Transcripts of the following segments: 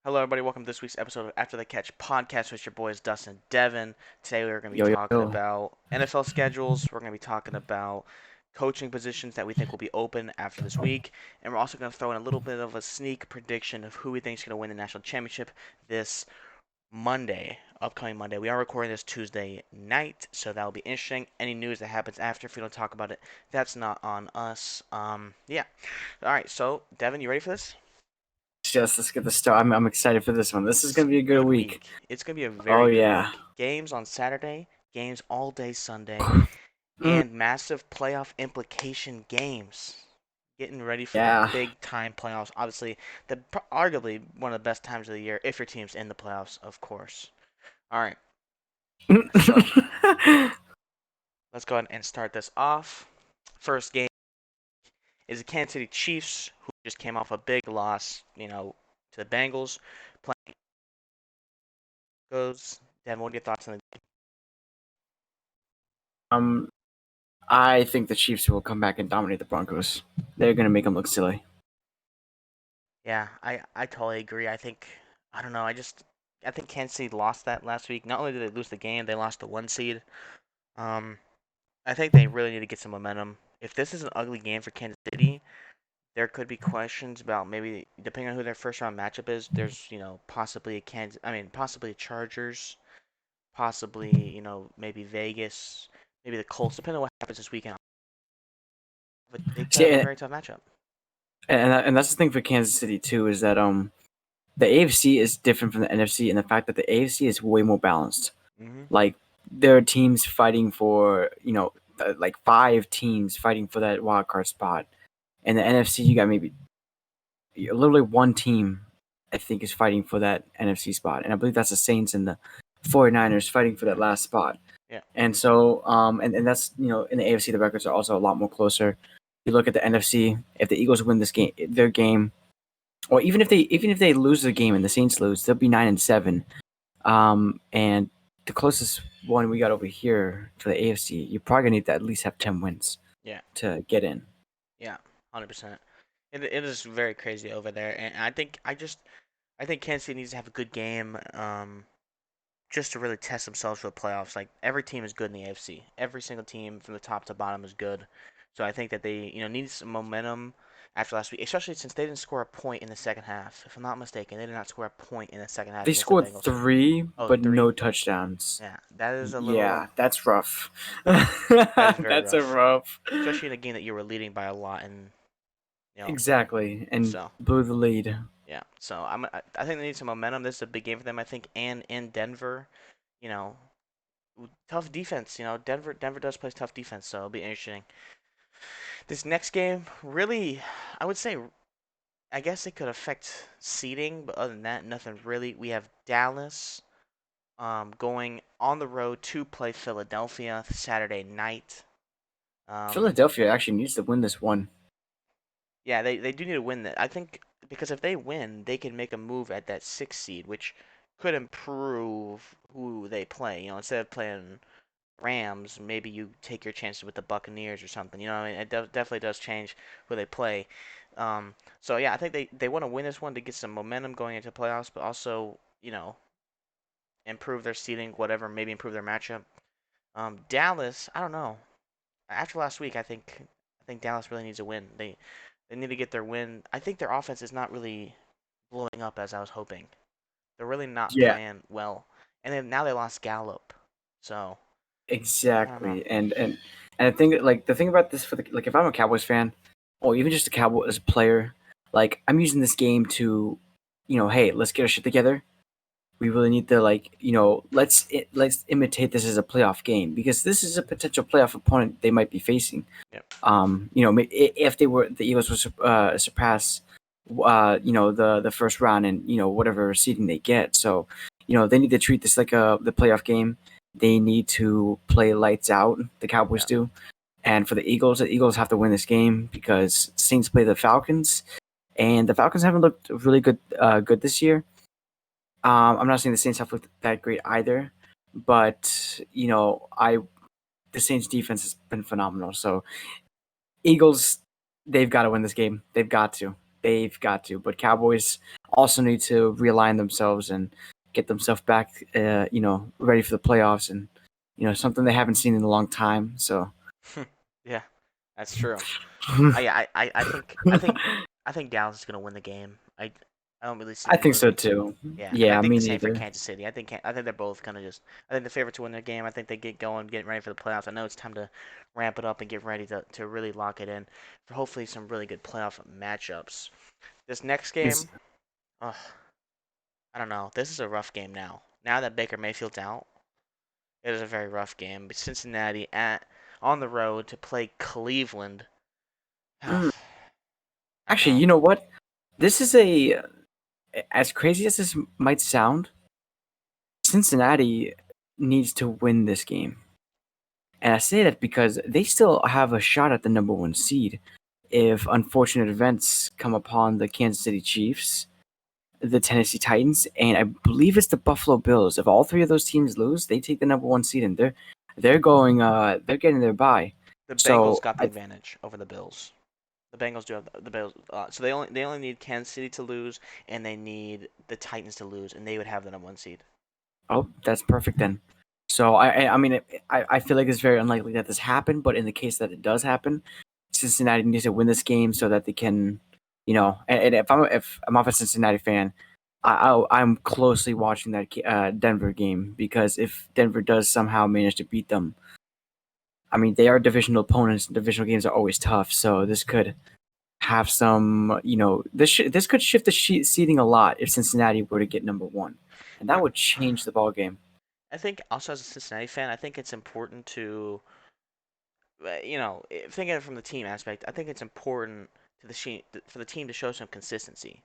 Hello, everybody. Welcome to this week's episode of After the Catch podcast with your boys Dustin and Devin. Today, we're going to be Yo, yo, talking yo. about NFL schedules. We're going to be talking about coaching positions that we think will be open after this week. And we're also going to throw in a little bit of a sneak prediction of who we think is going to win the national championship this Monday, upcoming Monday. We are recording this Tuesday night, so that will be interesting. Any news that happens after, if we don't talk about it, that's not on us. Yeah. All right, so, Devin, you ready for this? Let's get the start. I'm excited for this one. This is gonna be a good Good week. week. It's going to be a Oh very good yeah. week. Games on Saturday, games all day Sunday, Mm, and massive playoff implication games. Getting ready for the yeah. big time playoffs. Obviously, arguably one of the best times of the year if your team's in the playoffs, of course. All right, so let's go ahead and start this off. First game is the Kansas City Chiefs, who just came off a big loss, to the Bengals. Playing goes. Dan, what are your thoughts on the um, I think the Chiefs will come back and dominate the Broncos. They're gonna make them look silly. Yeah, I totally agree. I don't know. I think Kansas City lost that last week. Not only did they lose the game, they lost the one seed. Um, I think they really need to get some momentum. If this is an ugly game for Kansas City, there could be questions about maybe depending on who their first round matchup is. There's possibly possibly a Chargers, possibly maybe Vegas, maybe the Colts. Depending on what happens this weekend, but they could See, have a and, very tough matchup. and that's the thing for Kansas City too is that the AFC is different from the NFC in the fact that the AFC is way more balanced. Hmm. Like there are teams fighting for like five teams fighting for that wild card spot. In the NFC, you got maybe literally one team I think is fighting for that NFC spot. And I believe that's the Saints and the 49ers fighting for that last spot. Yeah. And so and that's in the AFC the records are also a lot more closer. You look at the NFC, if the Eagles win this game their game, or even if they lose the game and the Saints lose, they'll be 9-7. And the closest one we got over here for the AFC, you probably need to at least have 10 wins Yeah. to get in. Yeah. 100%. It is very crazy over there, and I think Kansas City needs to have a good game, just to really test themselves for the playoffs. Like every team is good in the AFC. Every single team from the top to bottom is good. So I think that they need some momentum after last week, especially since they didn't score a point in the second half. If I'm not mistaken, they did not score a point in the second half They against the scored Bengals. three, Oh, but three. no touchdowns. Yeah, that is a little. Yeah, that's rough. That is very That's a rough, rough. especially in a game that you were leading by a lot, and you know. Exactly, and So blew the lead. yeah, so I think they need some momentum. This is a big game for them, I think, and in Denver, you know, tough defense. Denver does play tough defense, so it'll be interesting. This next game, really, I would say, I guess it could affect seeding, but other than that, nothing really. We have Dallas, going on the road to play Philadelphia Saturday night. Um, Philadelphia actually needs to win this one. yeah, they do need to win that. I think because if they win, they can make a move at that sixth seed, which could improve who they play. Instead of playing Rams, maybe you take your chances with the Buccaneers or something. I mean, it definitely does change who they play. So yeah, I think they want to win this one to get some momentum going into playoffs, but also improve their seeding, whatever, maybe improve their matchup. Dallas, I don't know. After last week, I think Dallas really needs a win. They need to get their win. I think their offense is not really blowing up as I was hoping. They're really not Yeah, playing well, and then now they lost Gallup, so I don't know. exactly. And I think like the thing about this for like if I'm a Cowboys fan, or even just a Cowboys player, like I'm using this game to, hey, let's get our shit together. We really need to let's imitate this as a playoff game because this is a potential playoff opponent they might be facing. Yep. If the Eagles would surpass, the first round and whatever seeding they get. So, they need to treat this like the playoff game. They need to play lights out. The Cowboys Yeah. do, and for the Eagles have to win this game because Saints play the Falcons, and the Falcons haven't looked really good this year. I'm not saying the Saints have looked that great either, but the Saints defense has been phenomenal. So Eagles, they've got to win this game. They've got to. But Cowboys also need to realign themselves and get themselves back, ready for the playoffs and something they haven't seen in a long time. So Yeah, that's true. I I think Dallas is gonna win the game. I don't really see them think so losing. too. Yeah, and I Yeah, think me the same for neither. Kansas City. I think they're both gonna just. I think the favorite to win their game. I think they get going, getting ready for the playoffs. I know it's time to ramp it up and get ready to really lock it in for hopefully some really good playoff matchups. This next It's game, ugh, I don't know. This is a rough game now. Now that Baker Mayfield's out, it is a very rough game. But Cincinnati at on the road to play Cleveland. I mm, don't actually, know. you know what? This is a as crazy as this might sound. Cincinnati needs to win this game. And I say that because they still have a shot at the number one seed if unfortunate events come upon the Kansas City Chiefs, the Tennessee Titans, and I believe it's the Buffalo Bills. If all three of those teams lose, they take the number one seed and they're getting their bye. The Bengals So got the advantage over the Bills. The Bengals do have the Bills, so they only need Kansas City to lose, and they need the Titans to lose, and they would have the number one seed. oh, that's perfect then. So I mean I feel like it's very unlikely that this happened, but in the case that it does happen, Cincinnati needs to win this game so that they can, and if I'm a Cincinnati fan, I'm closely watching that Denver game because if Denver does somehow manage to beat them, I mean they are divisional opponents. Divisional games are always tough, so this could have some, this could shift the seeding a lot if Cincinnati were to get number one, and that But would change the ball game. I think also as a Cincinnati fan, I think it's important to, thinking of it from the team aspect, I think it's important to for the team to show some consistency.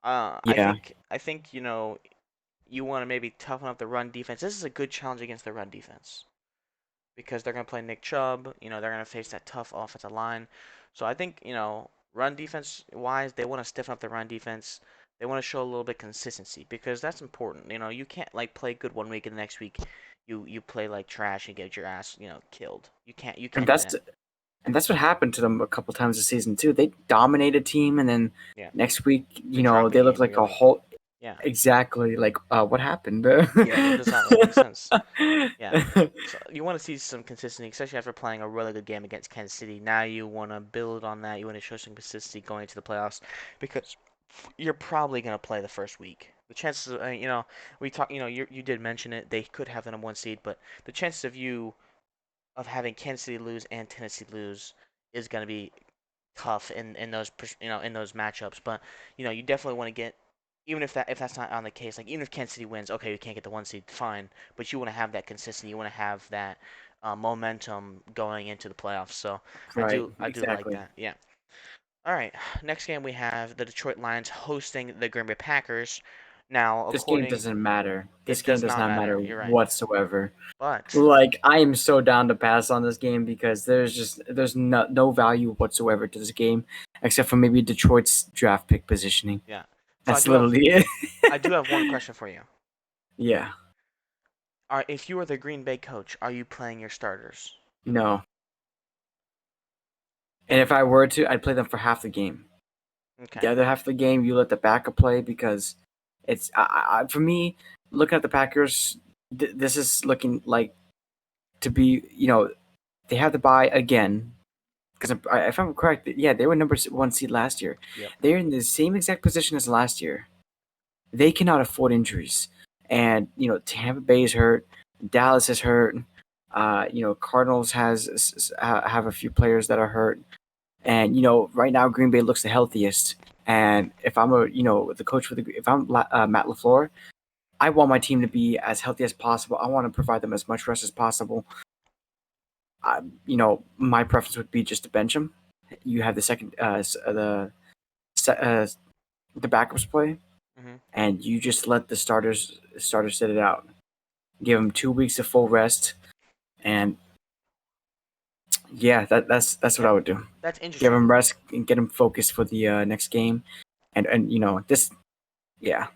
I Yeah, think I think you want to maybe toughen up the run defense. This is a good challenge against the run defense because they're going to play Nick Chubb. They're going to face that tough offensive line. So I think, run defense wise, they want to stiffen up the run defense. They want to show a little bit consistency because that's important. You can't like play good one week and the next week you play like trash and get your ass, killed. You and can't do that's that. and that's what happened to them a couple times this season too. They dominate a team, and then Yeah. next week, They drop a they look game like a really. whole Yeah. exactly like what happened. Yeah, that does not really make sense. Yeah. So you want to see some consistency, especially after playing a really good game against Kansas City. Now you want to build on that. You want to show some consistency going into the playoffs because you're probably going to play the first week. The chances, we talk, you did mention it. They could have the number one seed, but the chances of having Kansas City lose and Tennessee lose is going to be tough in those in those matchups. But you definitely want to get even if that's not on the case. Like even if Kansas City wins, okay, you can't get the one seed, fine. But you want to have that consistency. You want to have that momentum going into the playoffs. So Right, I do like exactly. that. Yeah. All right. Next game we have the Detroit Lions hosting the Green Bay Packers. Now, This game according doesn't matter. This it game does does not not matter. matter You're right. whatsoever. But Like I am so down to pass on this game because there's no value whatsoever to this game except for maybe Detroit's draft pick positioning. yeah. So That's literally it. I do have one question for you. Yeah. If you were the Green Bay coach, are you playing your starters? No. And if I were to, I'd play them for half the game. The Okay. other half of the game, you let the backup play because it's for me looking at the Packers. This is looking like to be they have to buy again because if I'm correct, yeah, they were number one seed last year. Yep. They're in the same exact position as last year. They cannot afford injuries, and Tampa Bay is hurt, Dallas is hurt. Cardinals have a few players that are hurt. And right now Green Bay looks the healthiest. And if I'm the coach for if I'm Matt Lafleur, I want my team to be as healthy as possible. I want to provide them as much rest as possible. My preference would be just to bench them. You have the second se- uh, the backups play, Hmm. and you just let the starters sit it out. Give them 2 weeks of full rest, and yeah, that's what Yeah. I would do. That's Give interesting. them rest and get them focused for the next game, and this. Yeah,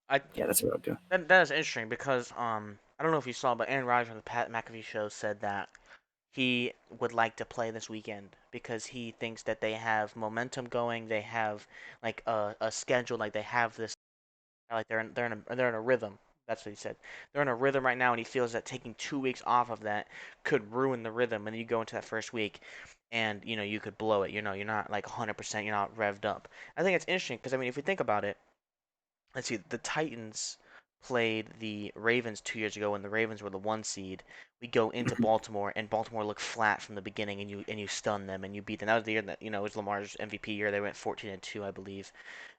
I yeah, that's what I'll do. that is interesting because I don't know if you saw, but Aaron Rodgers on the Pat McAfee show said that he would like to play this weekend because he thinks that they have momentum going. They have like a schedule, like they have this Like they're in a rhythm. That's what he said. They're in a rhythm right now, and he feels that taking 2 weeks off of that could ruin the rhythm. And then you go into that first week, and you could blow it. You're not like 100%. You're not revved up. I think it's interesting because I mean, if you think about it, let's see, the Titans played the Ravens 2 years ago when the Ravens were the 1 seed. We go into Baltimore and Baltimore looked flat from the beginning, and you stun them and you beat them. That was the year that it was Lamar's MVP year. They went 14-2, I believe.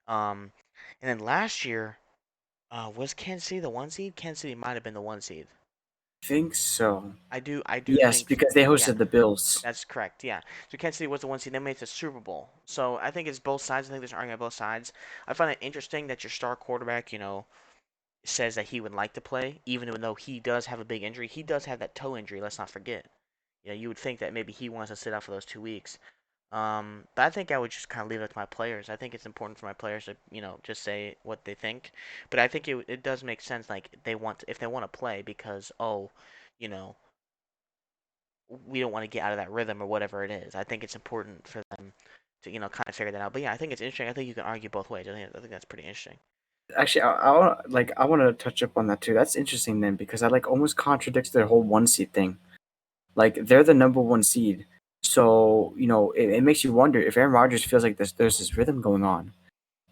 Um, and then last year, was Kansas City the 1 seed? Kansas City might have been the 1 seed. Think so. I do Yes, think, because they yeah, hosted the Bills. that's correct. Yeah, so Kansas City was the 1 seed. They made it to the Super Bowl. So I think it's both sides. I think there's an argument on both sides. I find it interesting that your star quarterback, says that he would like to play, even though he does have a big injury. He does have that toe injury. Let's not forget. You would think that maybe he wants to sit out for those 2 weeks. But I think I would just kind of leave it to my players. I think it's important for my players to, just say what they think. But I think it does make sense, like if they want to play because you know, we don't want to get out of that rhythm or whatever it is. I think it's important for them to, kind of figure that out. But yeah, I think it's interesting. I think you can argue both ways. I think that's pretty interesting. Actually, I want to touch up on that too. That's interesting then because I like almost contradicts their whole one seed thing. Like they're the number one seed, so it makes you wonder if Aaron Rodgers feels like there's this rhythm going on,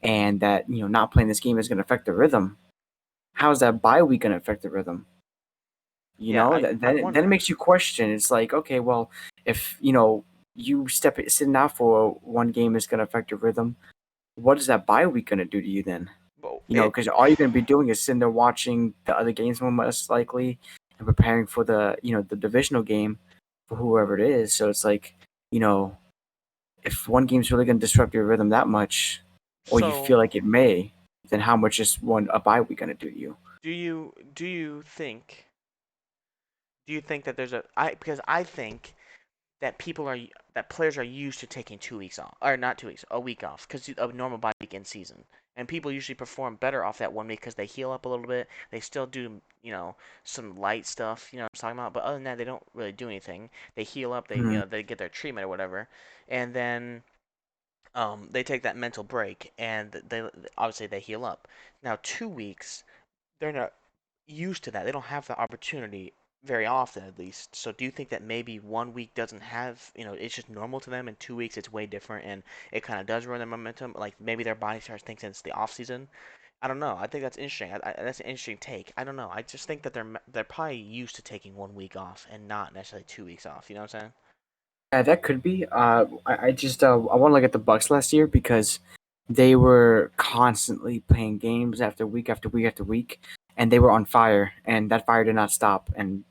and that not playing this game is going to affect the rhythm. How's that bye week going to affect the rhythm? Yeah, I Then it wonder. makes you question. It's like, okay, well, if you sitting out for one game is going to affect your rhythm, what is that bye week going to do to you then? But it Because all you're going to be doing is sitting there watching the other games most likely and preparing for the divisional game for whoever it is. So it's like, you know, if one game's really going to disrupt your rhythm that much, or you so feel like it may, then how much is a bye week going to do to you? do you think that there's a I because I think that players are used to taking 2 weeks off, or not 2 weeks, a week off, because of normal bye week in season. And people usually perform better off that one week because they heal up a little bit. They still do, some light stuff, what I'm talking about. But other than that, they don't really do anything. They heal up, Hmm. they get their treatment or whatever, and then they take that mental break, and they obviously they heal up. Now 2 weeks, they're not used to that. They don't have the opportunity very often, at least. So do you think that maybe one week doesn't have, it's just normal to them, and 2 weeks it's way different, and it kind of does ruin their momentum? Like maybe their body starts thinking it's the off season. I don't know. I think that's interesting. That's an interesting take. I don't know. I just think that they're probably used to taking one week off and not necessarily 2 weeks off. You know what I'm saying? Yeah, that could be. I just I want to look at the Bucks last year because they were constantly playing games after week after week after week, and they were on fire, and that fire did not stop. And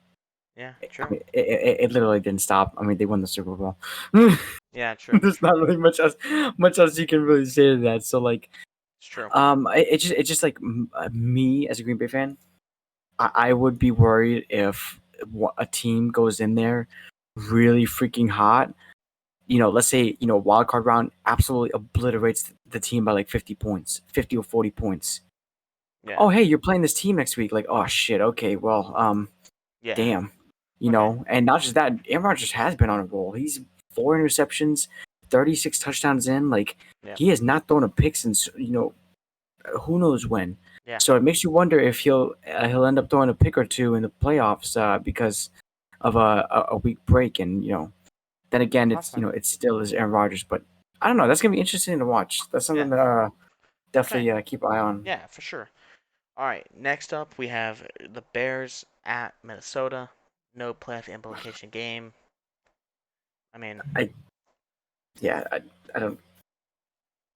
Yeah, I true. mean, it literally didn't stop. I mean, they won the Super Bowl. Yeah, true. There's not really much else you can really say to that. So like, It's true. it's just like me as a Green Bay fan, I would be worried if a team goes in there really freaking hot. Let's say wild card round absolutely obliterates the team by like 50 points, 50 or 40 points. Yeah. Oh, hey, you're playing this team next week. Like, oh shit, okay, well, Yeah. damn, Okay. and not just that, Aaron Rodgers has been on a roll. He's 4 interceptions, 36 touchdowns in. Like, Yeah. he has not thrown a pick since who knows when. Yeah. So it makes you wonder if he'll end up throwing a pick or two in the playoffs because of a week break, and then again, it's Possibly. it still is Aaron Rodgers, but I don't know. That's gonna be interesting to watch. That's Yeah. something to Okay. definitely keep an eye on. Yeah, for sure. All right, next up we have the Bears at Minnesota. No playoff implication game. I mean, I yeah, I don't.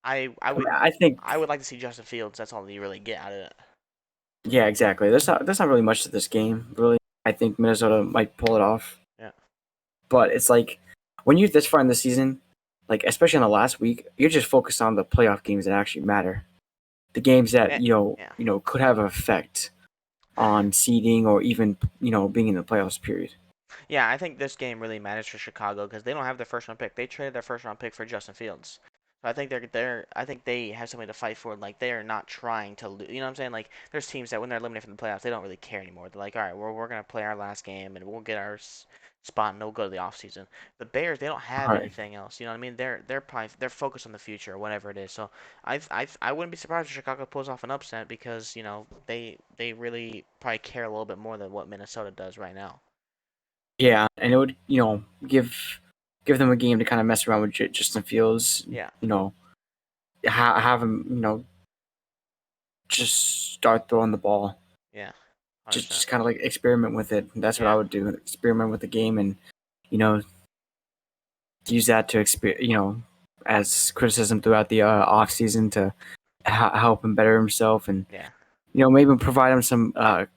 I I I mean, would I think I would like to see Justin Fields. That's all you really get out of it. yeah, exactly. There's not really much to this game, really. I think Minnesota might pull it off, Yeah. but it's like when you're this far in the season, like especially in the last week, you're just focused on the playoff games that actually matter. The games that Eh, yeah. could have an effect on seeding or even being in the playoffs. Period. Yeah, I think this game really matters for Chicago because they don't have their first round pick. They traded their first round pick for Justin Fields. So I think I think they have something to fight for. Like they are not trying to lose. You know what I'm saying? Like there's teams that when they're eliminated from the playoffs, they don't really care anymore. They're like, all right, we're gonna play our last game and we'll get our spot and they'll go to the offseason. The Bears, they don't have All right. anything else. You know what I mean? They're probably they're focused on the future or whatever it is. So I wouldn't be surprised if Chicago pulls off an upset because they really probably care a little bit more than what Minnesota does right now. Yeah, and it would give them a game to kind of mess around with Justin Fields. Yeah, You know, have him just start throwing the ball. yeah, 100%. Just kind of like experiment with it. That's what I Yeah, would do. Experiment with the game and you know use that to as criticism throughout the off season to help him better himself and yeah, maybe provide him some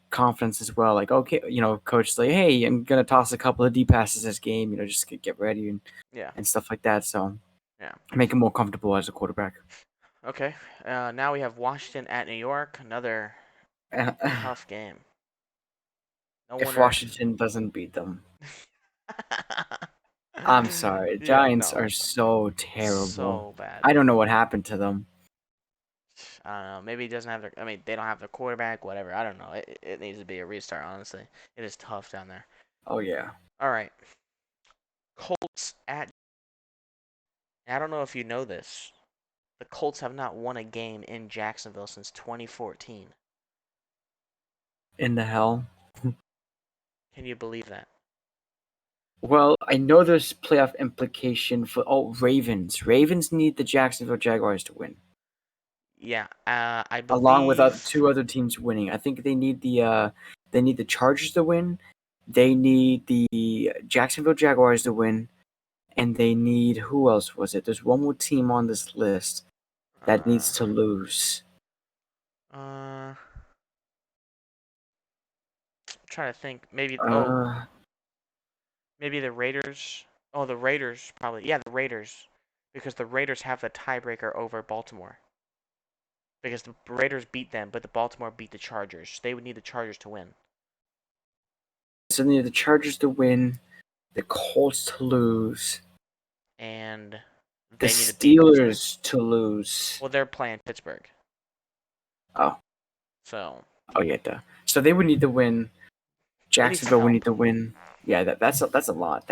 confidence as well. Like, okay, coach, like, hey, I'm gonna toss a couple of deep passes this game. Just get ready yeah, and stuff like that. So yeah. make him more comfortable as a quarterback. Okay. Now we have Washington at New York. Another tough game. No If wonder. Washington doesn't beat them, I'm sorry. Yeah, Giants no. are so terrible. So bad. I don't know what happened to them. I don't know. Maybe he doesn't have their. I mean, they don't have their quarterback. Whatever. I don't know. It needs to be a restart. Honestly, it is tough down there. Oh yeah. All right. Colts at. I don't know if you know this. The Colts have not won a game in Jacksonville since 2014. In the hell? Can you believe that? Well, I know there's playoff implication for Ravens. Ravens need the Jacksonville Jaguars to win, Yeah. I along with believe. two other teams winning. I think they need the Chargers to win. They need the Jacksonville Jaguars to win, and they need who else was it? There's one more team on this list that Uh. needs to lose. Uh. Trying to think. Maybe. Oh. Uh, Maybe the Raiders. Oh, the Raiders probably. Yeah, the Raiders, because the Raiders have the tiebreaker over Baltimore. Because the Raiders beat them, but the Baltimore beat the Chargers. They would need the Chargers to win. so they need the Chargers to win, the Colts to lose, And the they need to beat Pittsburgh. Steelers to lose. Well, they're playing Pittsburgh. Oh, So oh yeah, duh. So they would need to win. they need some Jacksonville would need help. to win. Yeah, that's a lot.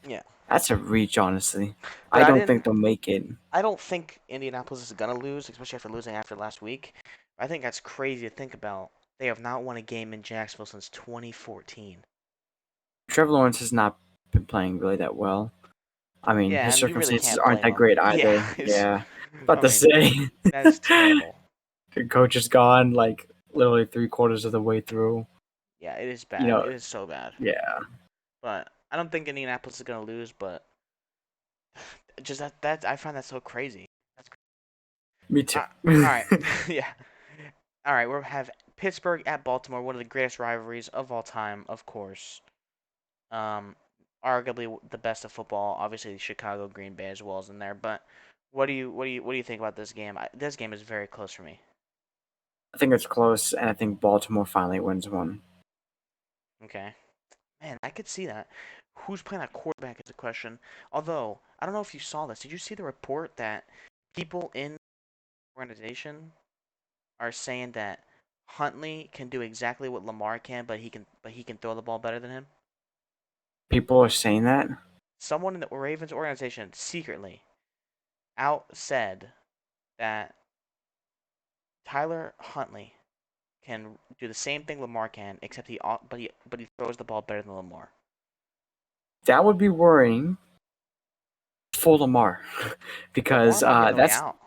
Yeah. That's a reach, honestly. But I I don't didn't think they'll make it. I don't think Indianapolis is gonna lose, especially after losing after last week. I think that's crazy to think about. They have not won a game in Jacksonville since 2014. Trevor Lawrence has not been playing really that well. I mean, Yeah, his and you really circumstances can't aren't blame that them. great Yeah, either. Yeah, about I to mean, say, that is terrible. the coach is gone like literally 3/4 of the way through. Yeah, it is You bad. know, It is so bad. yeah, But I don't think Indianapolis is gonna lose. But just that I find that so crazy. That's me too. all right. Yeah. All right. We'll have Pittsburgh at Baltimore, one of the greatest rivalries of all time, of course. Um, Arguably the best of football. Obviously, Chicago, Green Bay as well is in there. But what do you think about this game? This game is very close for me. I think it's close, and I think Baltimore finally wins one. Okay. Man, I could see that. Who's playing at quarterback is the question. Although, I don't know if you saw this. Did you see the report that people in the organization are saying that Huntley can do exactly what Lamar can, but he can throw the ball better than him? People are saying that. Someone in the Ravens organization secretly out said that Tyler Huntley can do the same thing Lamar can, except he throws the ball better than Lamar. That would be worrying for Lamar Lamar because might be on the way that's out.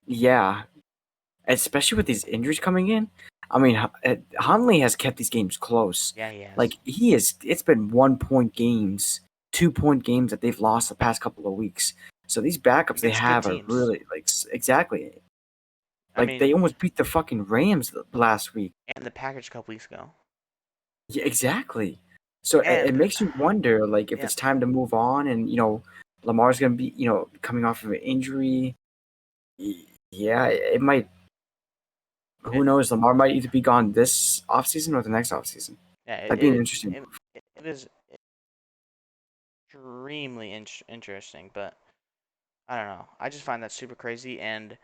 yeah, especially with these injuries coming in. I mean, Huntley has kept these games close. Yeah, he has. Like he is, it's been 1 point games, 2 point games that they've lost the past couple of weeks. So these backups they Against good have are teams. really like exactly I like mean, they almost beat the fucking Rams last week. and the Packers a couple weeks ago. Yeah, exactly. So it And makes you wonder, like, if yeah, it's time to move on, and Lamar's gonna be, coming off of an injury. Yeah, it might. Who it, knows? Lamar might either be gone this offseason or the next offseason. yeah, That'd be an interesting move. it is extremely interesting, but I don't know. I just find that super crazy. And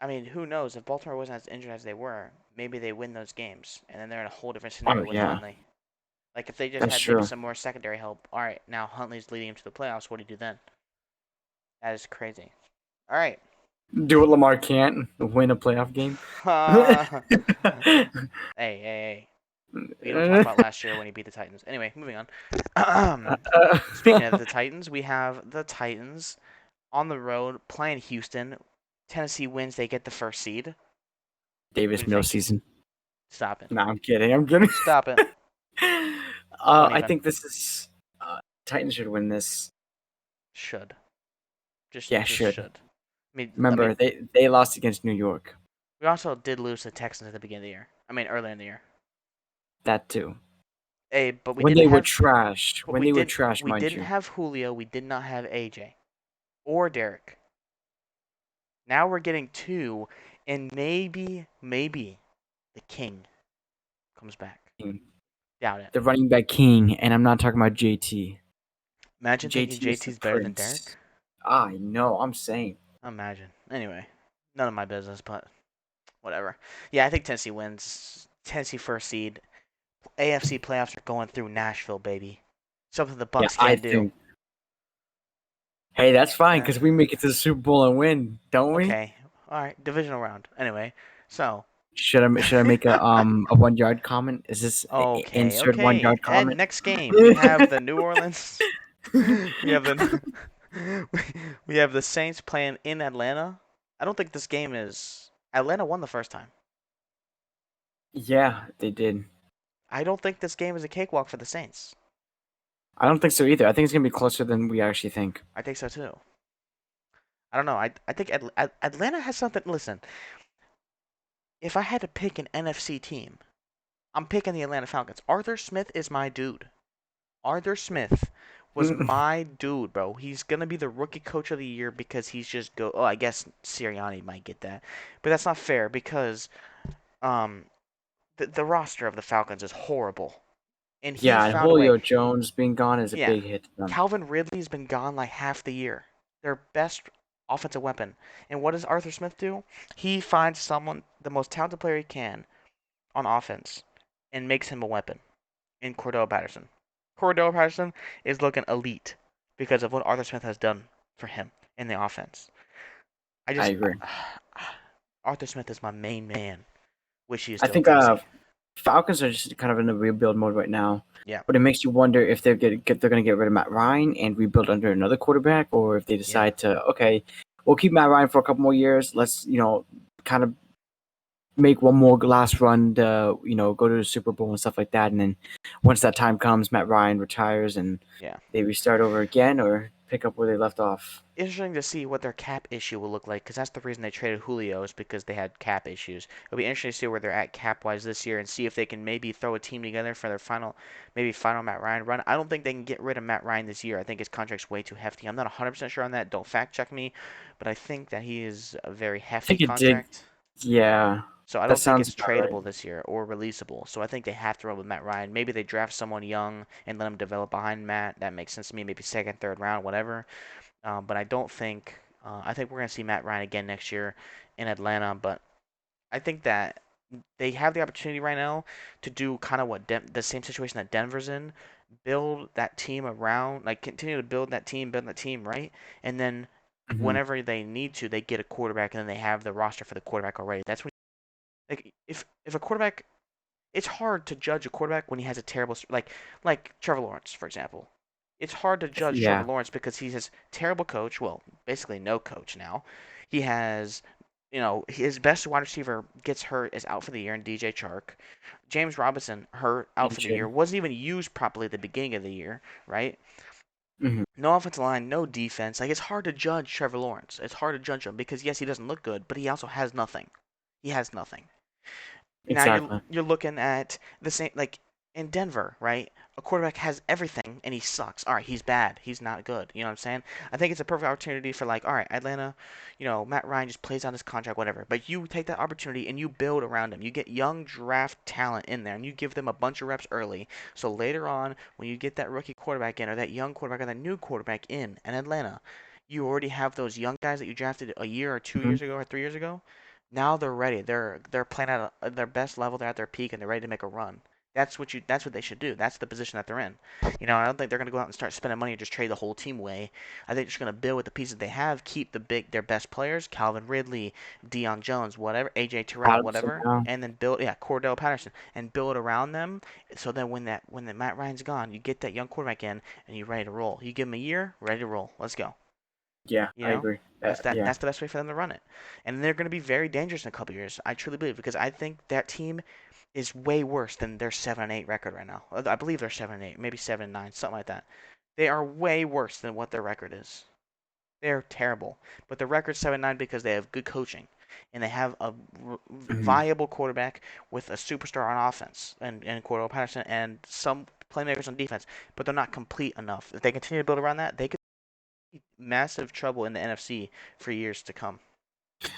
I mean, who knows if Baltimore wasn't as injured as they were? Maybe they win those games, and then they're in a whole different Oh scenario with yeah, Huntley. Like if they just That's had maybe true. some more secondary help. All right, now Huntley's leading him to the playoffs. What do you do then? That is crazy. All right. Do what Lamar can't win a playoff game. hey, hey, hey. We don't talk about last year when he beat the Titans. Anyway, moving on. Speaking of the Titans, we have the Titans on the road playing Houston. Tennessee wins. They get the first seed. What do Davis you Mills think? season. Stop it. No, I'm kidding. I'm kidding. Stop it. Don't I even. think this is Titans should win this. Should. Just Yeah, just should. should. I mean, Remember they lost against New York. we also did lose to Texans at the beginning of the year. I mean, earlier in the year. That too. Hey, but we When didn't they were have. trash. But When we they were didn't. trash, We mind didn't you. have Julio. We did not have AJ or Derek. Now we're getting two, and maybe the King comes back. Doubt it. The running back king, and I'm not talking about JT. Imagine thinking JT is the JT's better than Derek. prince. I know. I'm saying. Imagine. Anyway, none of my business, but whatever. Yeah, I think Tennessee wins. Tennessee first seed. AFC playoffs are going through Nashville, baby. Something the Yeah, Bucks I can't do. think. Hey, that's fine Uh, because we make it to the Super Bowl and win, don't we? okay. All right. Divisional round. Anyway, so. Should I make a 1 yard comment? Is this Okay. insert 1 yard And comment? next game we have the New Orleans. we have the we have the Saints playing in Atlanta. I don't think this game is. Atlanta won the first time. Yeah, they did. I don't think this game is a cakewalk for the Saints. I don't think so either. I think it's gonna be closer than we actually think. I think so too. I don't know. I think Atlanta has something. Listen, if I had to pick an NFC team, I'm picking the Atlanta Falcons. Arthur Smith is my dude. Arthur Smith was my dude, bro. He's gonna be the rookie coach of the year because he's just go. Oh, I guess Sirianni might get that, but that's not fair because um the roster of the Falcons is horrible, and he Yeah, and found a way. Julio Jones being gone is a Yeah, big hit to them. Calvin Ridley's been gone like half the year. Their best offensive weapon. And what does Arthur Smith do? He finds someone, the most talented player he can on offense, and makes him a weapon in Cordell Patterson. Cordell Patterson is looking elite because of what Arthur Smith has done for him in the offense. I I just agree. Arthur Smith is my main man. Wish he was I still in think Tennessee. Falcons are just kind of in a rebuild mode right now. Yeah, But it makes you wonder if they're going to get rid of Matt Ryan and rebuild under another quarterback, or if they yeah. decide to okay, we'll keep Matt Ryan for a couple more years. Let's kind of make one more last run to go to the Super Bowl and stuff like that. And then once that time comes, Matt Ryan retires and Yeah. they restart over again, or pick up where they left off. Interesting to see what their cap issue will look like because that's the reason they traded Julio is because they had cap issues. It'll be interesting to see where they're at cap wise this year and see if they can maybe throw a team together for their final Matt Ryan run. I don't think they can get rid of Matt Ryan this year. I think his contract's way too hefty. I'm not 100% sure on that. Don't fact check me, but I think that he is a very I hefty think it did. contract. Yeah, So I that don't think sounds it's about right. tradable this year or releasable. So I think they have to run with Matt Ryan. Maybe they draft someone young and let him develop behind Matt. That makes sense to me. Maybe second, third round, whatever. But I don't think I think we're gonna see Matt Ryan again next year in Atlanta. But I think that they have the opportunity right now to do kind of what the same situation that Denver's in, build that team around, like continue to build that team right, and then Hmm. whenever they need to, they get a quarterback, and then they have the roster for the quarterback already. That's when like if a quarterback, it's hard to judge a quarterback when he has a terrible like Trevor Lawrence for example. It's hard to judge Trevor Yeah. Lawrence because he has terrible coach. Well, basically no coach now. He has, his best wide receiver gets hurt is out for the year, and DJ Chark. James Robinson hurt out for the year. Injured. Wasn't even used properly at the beginning of the year, right? Hmm. No offensive line, no defense. Like it's hard to judge Trevor Lawrence. It's hard to judge him because yes, he doesn't look good, but he also has nothing. He has nothing. Now Exactly. you're looking at the same like in Denver, right? A quarterback has everything and he sucks. All right, he's bad. He's not good. You know what I'm saying? I think it's a perfect opportunity for like, all right, Atlanta, Matt Ryan just plays on his contract, whatever. But you take that opportunity and you build around him. You get young draft talent in there and you give them a bunch of reps early. So later on, when you get that rookie quarterback in or that young quarterback or that new quarterback in Atlanta, you already have those young guys that you drafted a year or two Hmm. years ago or 3 years ago. Now they're ready. They're playing at their best level. They're at their peak, and they're ready to make a run. That's what they should do. That's the position that they're in. I don't think they're gonna go out and start spending money and just trade the whole team away. I think they're just gonna build with the pieces they have, keep their best players, Calvin Ridley, Deion Jones, whatever, AJ Terrell, Patterson whatever, now. and then build, yeah, Cordell Patterson, and build around them. So then when the Matt Ryan's gone, you get that young quarterback in and you're ready to roll. You give him a year, ready to roll. Let's go. Yeah, You I know, agree. Yeah. that's the best way for them to run it, and they're going to be very dangerous in a couple years. I truly believe because I think that team is way worse than their 7-8 record right now. I believe they're 7-8, maybe 7-9, something like that. They are way worse than what their record is. They're terrible, but the record's 7-9 because they have good coaching and they have a Mhm. viable quarterback with a superstar on offense and Cordell Patterson and some playmakers on defense, but they're not complete enough. If they continue to build around that, they could massive trouble in the NFC for years to come.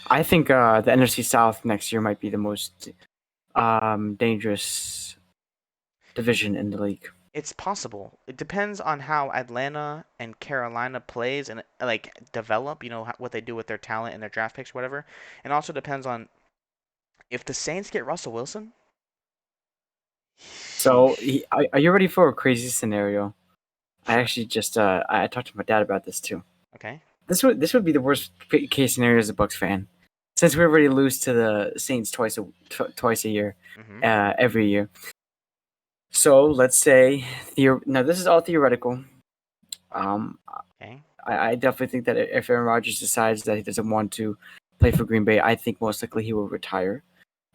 I think the NFC South next year might be the most dangerous division in the league. It's possible. It depends on how Atlanta and Carolina plays and like develop. What they do with their talent and their draft picks, whatever. And also depends on if the Saints get Russell Wilson. So, Sheesh. are you ready for a crazy scenario? I Sure. actually just I talked to my dad about this too. Okay. This would be the worst case scenario as a Bucks fan, since we already lose to the Saints twice a year, Mhm. every year. So let's say now this is all theoretical. Um, Okay. I definitely think that if Aaron Rodgers decides that he doesn't want to play for Green Bay, I think most likely he will retire. Yep.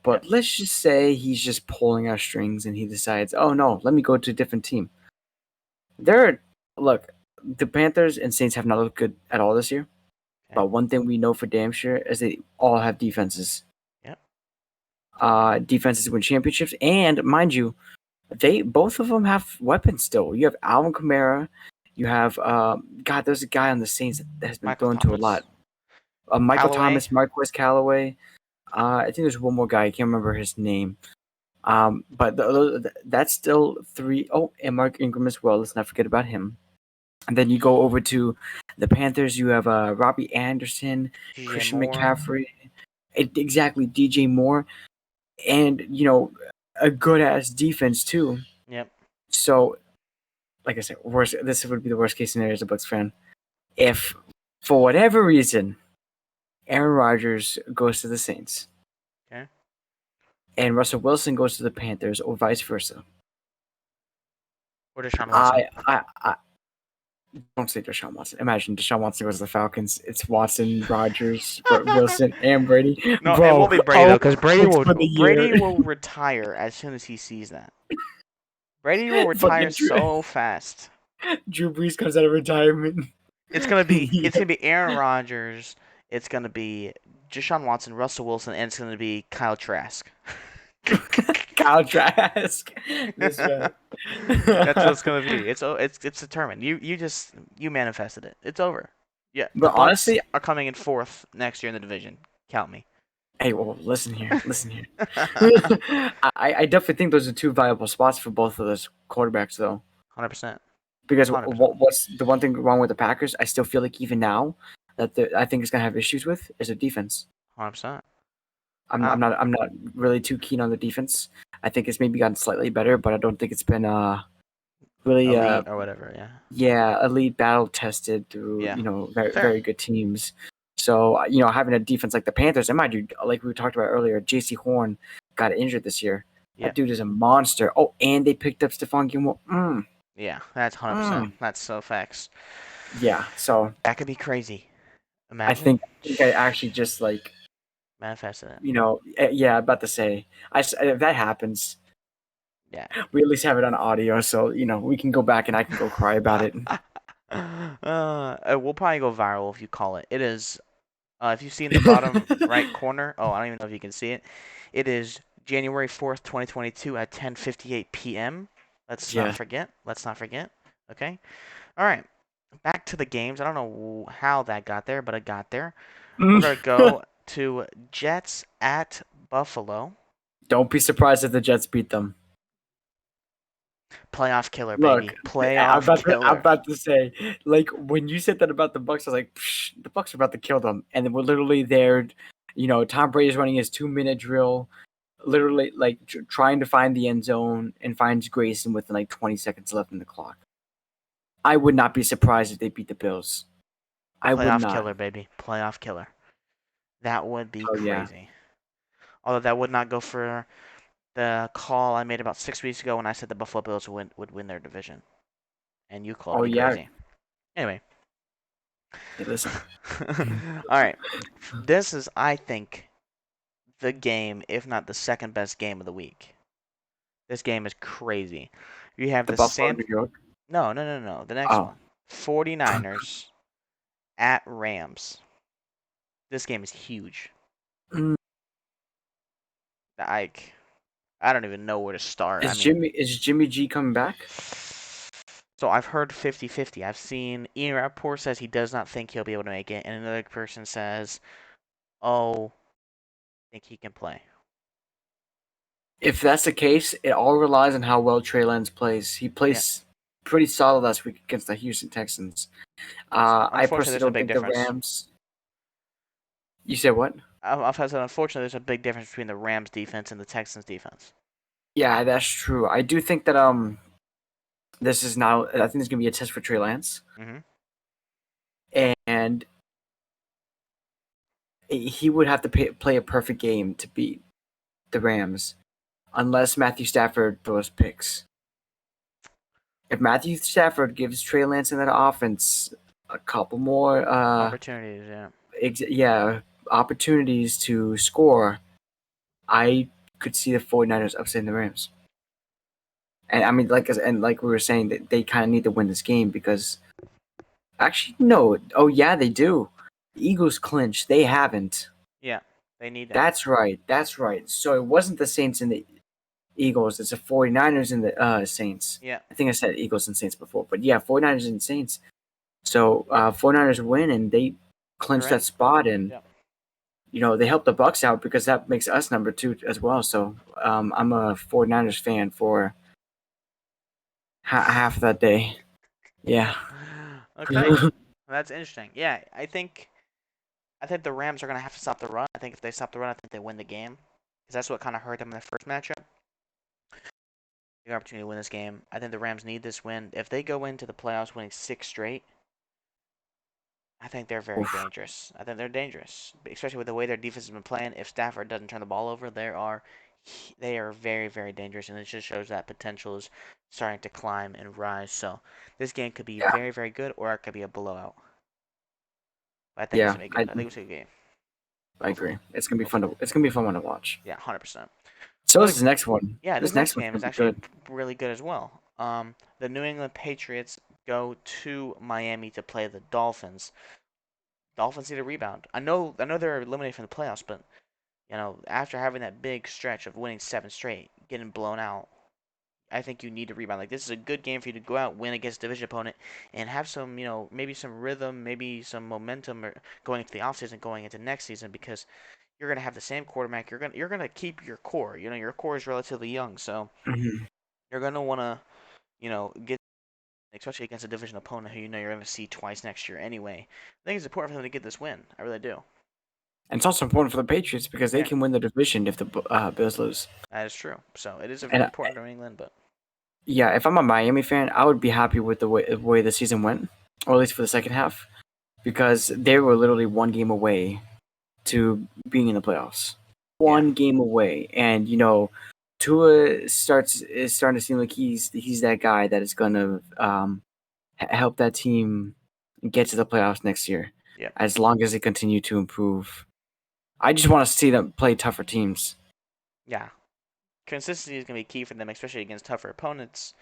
But let's just say he's just pulling our strings and he decides, oh no, let me go to a different team. There, look, the Panthers and Saints have not looked good at all this year. Okay. But one thing we know for damn sure is they all have defenses. Yep. Defenses win championships, and mind you, they both of them have weapons still. You have Alvin Kamara. You have God. There's a guy on the Saints that has been Michael thrown to a Thomas. lot. Michael Callaway. Thomas, Marquez Callaway. I think there's one more guy. I can't remember his name. But that's still three. Oh, and Mark Ingram as well. Let's not forget about him. And then you go over to the Panthers. You have Robbie Anderson, DJ Christian Moore. McCaffrey, exactly DJ Moore, and a good ass defense too. Yep. So, like I said, worst. This would be the worst case scenario as a Bucks fan. If for whatever reason Aaron Rodgers goes to the Saints Okay. and Russell Wilson goes to the Panthers, or vice versa, Or Deshaun Watson. I don't say Deshaun Watson. Imagine Deshaun Watson goes to the Falcons. It's Watson, Rodgers, Wilson, and Brady. No, it Bro, won't be Brady though, all because points for the Brady year. will retire as soon as he sees that. Brady will retire Fucking so fast. Drew Brees comes out of retirement. It's gonna be Aaron Rodgers. It's gonna be Deshaun Watson, Russell Wilson, and it's gonna be Kyle Trask. Kyle Trask. This man. That's what it's gonna be. It's determined. You manifested it. It's over. Yeah, the But Bucks honestly, are coming in fourth next year in the division. Count me. hey, well, listen here, listen here. I definitely think those are two viable spots for both of those quarterbacks, though. 100%. Because 100%. what's the one thing wrong with the Packers? I still feel like even now that I think it's gonna have issues with is the defense. 100%. I'm not really too keen on the defense. I think it's maybe gotten slightly better, but I don't think it's been really Elite or whatever. Yeah. yeah, elite battle tested through, Yeah. very Fair. very good teams. So, having a defense like the Panthers, and mind you, like we talked about earlier, J.C. Horn got injured this year. Yeah. That dude is a monster. Oh, and they picked up Stephon Gilmore. Yeah. That's 100%. That's so facts. Yeah, so That could be crazy. I Imagine. think I actually just like, Manifested it. yeah, about to say, if that happens, Yeah. we at least have it on audio, so we can go back and I can go cry about it. We'll probably go viral if you call it. It is. If you see in the bottom right corner, oh, I don't even know if you can see it. It is January 4th, 2022 at 10:58 p.m. Let's not Yeah. forget. Let's not forget. Okay. All right. Back to the games. I don't know how that got there, but it got there. We're gonna go to Jets at Buffalo. Don't be surprised if the Jets beat them. Playoff killer, Look, baby. Playoff I'm killer. about to say, like when you said that about the Bucks, I was like, Psh, the Bucks are about to kill them, and then we're literally there. Tom Brady's running his 2-minute drill. literally like trying to find the end zone and finds Grayson with like 20 seconds left in the clock. I would not be surprised if they beat the Bills. I would Playoff not. killer, baby. Playoff killer. That would be Oh yeah. crazy. Although that would not go for the call I made about 6 weeks ago when I said the Buffalo Bills would win their division. And you called Oh me yeah. crazy. Anyway. Hey, listen. All right. This is, I think, the game, if not the second best game of the week. This game is crazy. You have The the Buffalo, San. New York. No, no, no, no. The next Oh. one. 49ers at Rams. This game is huge. Mm. I don't even know where to start. I Is mean, Jimmy G coming back? so I've heard 50-50. I've seen Ian Rappaport says he does not think he'll be able to make it, and another person says, "Oh, I think he can play." If that's the case, it all relies on how well Trey Lance plays. He Yeah. plays pretty solid last week against the Houston Texans. I Unfortunately, personally there's a don't big think the difference. Rams. You said what? I've said unfortunately there's a big difference between the Rams defense and the Texans defense. Yeah, that's true. I do think that this is now. I think it's gonna be a test for Trey Lance, Mm-hmm. and he would have to play a perfect game to beat the Rams, unless Matthew Stafford throws picks. If Matthew Stafford gives Trey Lance in that offense a couple more, Opportunities, yeah. opportunities to score, I could see the 49ers upsetting the Rams. And I mean, like we were saying, that they kind of need to win this game because actually, no. Oh yeah, they do. The Eagles clinch. They haven't. Yeah, they need that. That's right. That's right. So it wasn't the Saints and the Eagles. It's the 49ers and the Saints. Yeah, I think I said Eagles and Saints before, but yeah, 49ers and Saints. So 49ers win and they they're clinch that in. spot, and Yeah. they help the Bucks out because that makes us number 2 as well. So I'm a 49ers fan for half that day. Yeah. Okay, that's interesting. Yeah, I think the Rams are gonna have to stop the run. I think if they stop the run, I think they win the game because that's what kind of hurt them in the first matchup. The opportunity to win this game. I think the Rams need this win. If they go into the playoffs winning 6 straight, I think they're very Oof. dangerous. I think they're dangerous, especially with the way their defense has been playing. If Stafford doesn't turn the ball over, they are very, very dangerous, and it just shows that potential is starting to climb and rise. So this game could be Yeah. very, very good, or it could be a blowout. But I think it's Yeah. gonna be good. I think it's a good game. I Hopefully, agree. It's gonna be fun hopefully, to. It's gonna be a fun one to watch. yeah, 100%. So is But this next one. yeah, this This next next one's game gonna is be actually good. really good as well. The New England Patriots go to Miami to play the Dolphins. Dolphins need a rebound. I know they're eliminated from the playoffs, but after having that big stretch of winning 7 straight, getting blown out, I think you need to rebound. Like this is a good game for you to go out, win against a division opponent, and have some, maybe some rhythm, maybe some momentum going into the offseason, going into next season, because you're gonna have the same quarterback. You're gonna keep your core. Your core is relatively young, so Hmm. you're gonna wanna, get especially against a division opponent who you're gonna see twice next year anyway. I think it's important for them to get this win. I really do. And it's also important for the Patriots because they Yeah, can win the division if the Bills lose. that is true. So it is And important to New England, but yeah, if I'm a Miami fan, I would be happy with the way the season went, or at least for the second half, because they were literally one game away to being in the playoffs. yeah, One game away, and Tua is starting to seem like he's that guy that is gonna help that team get to the playoffs next year, yeah, as long as they continue to improve. I just want to see them play tougher teams. yeah. Consistency is gonna be key for them, especially against tougher opponents.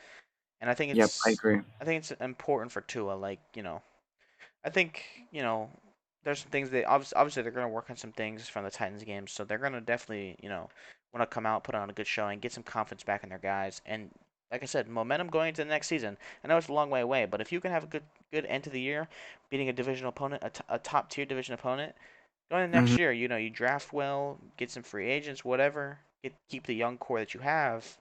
And I think Yep, I it's agree. I think it's important for Tua. Like I think there's some things they obviously they're gonna work on some things from the Titans game, so they're gonna definitely want to come out, put on a good showing, get some confidence back in their guys, and like I said, momentum going into the next season. I know it's a long way away, but if you can have a good end to the year, beating a divisional opponent, a top tier division opponent, going into Hmm. next year, you draft well, get some free agents, whatever, keep the young core that you have,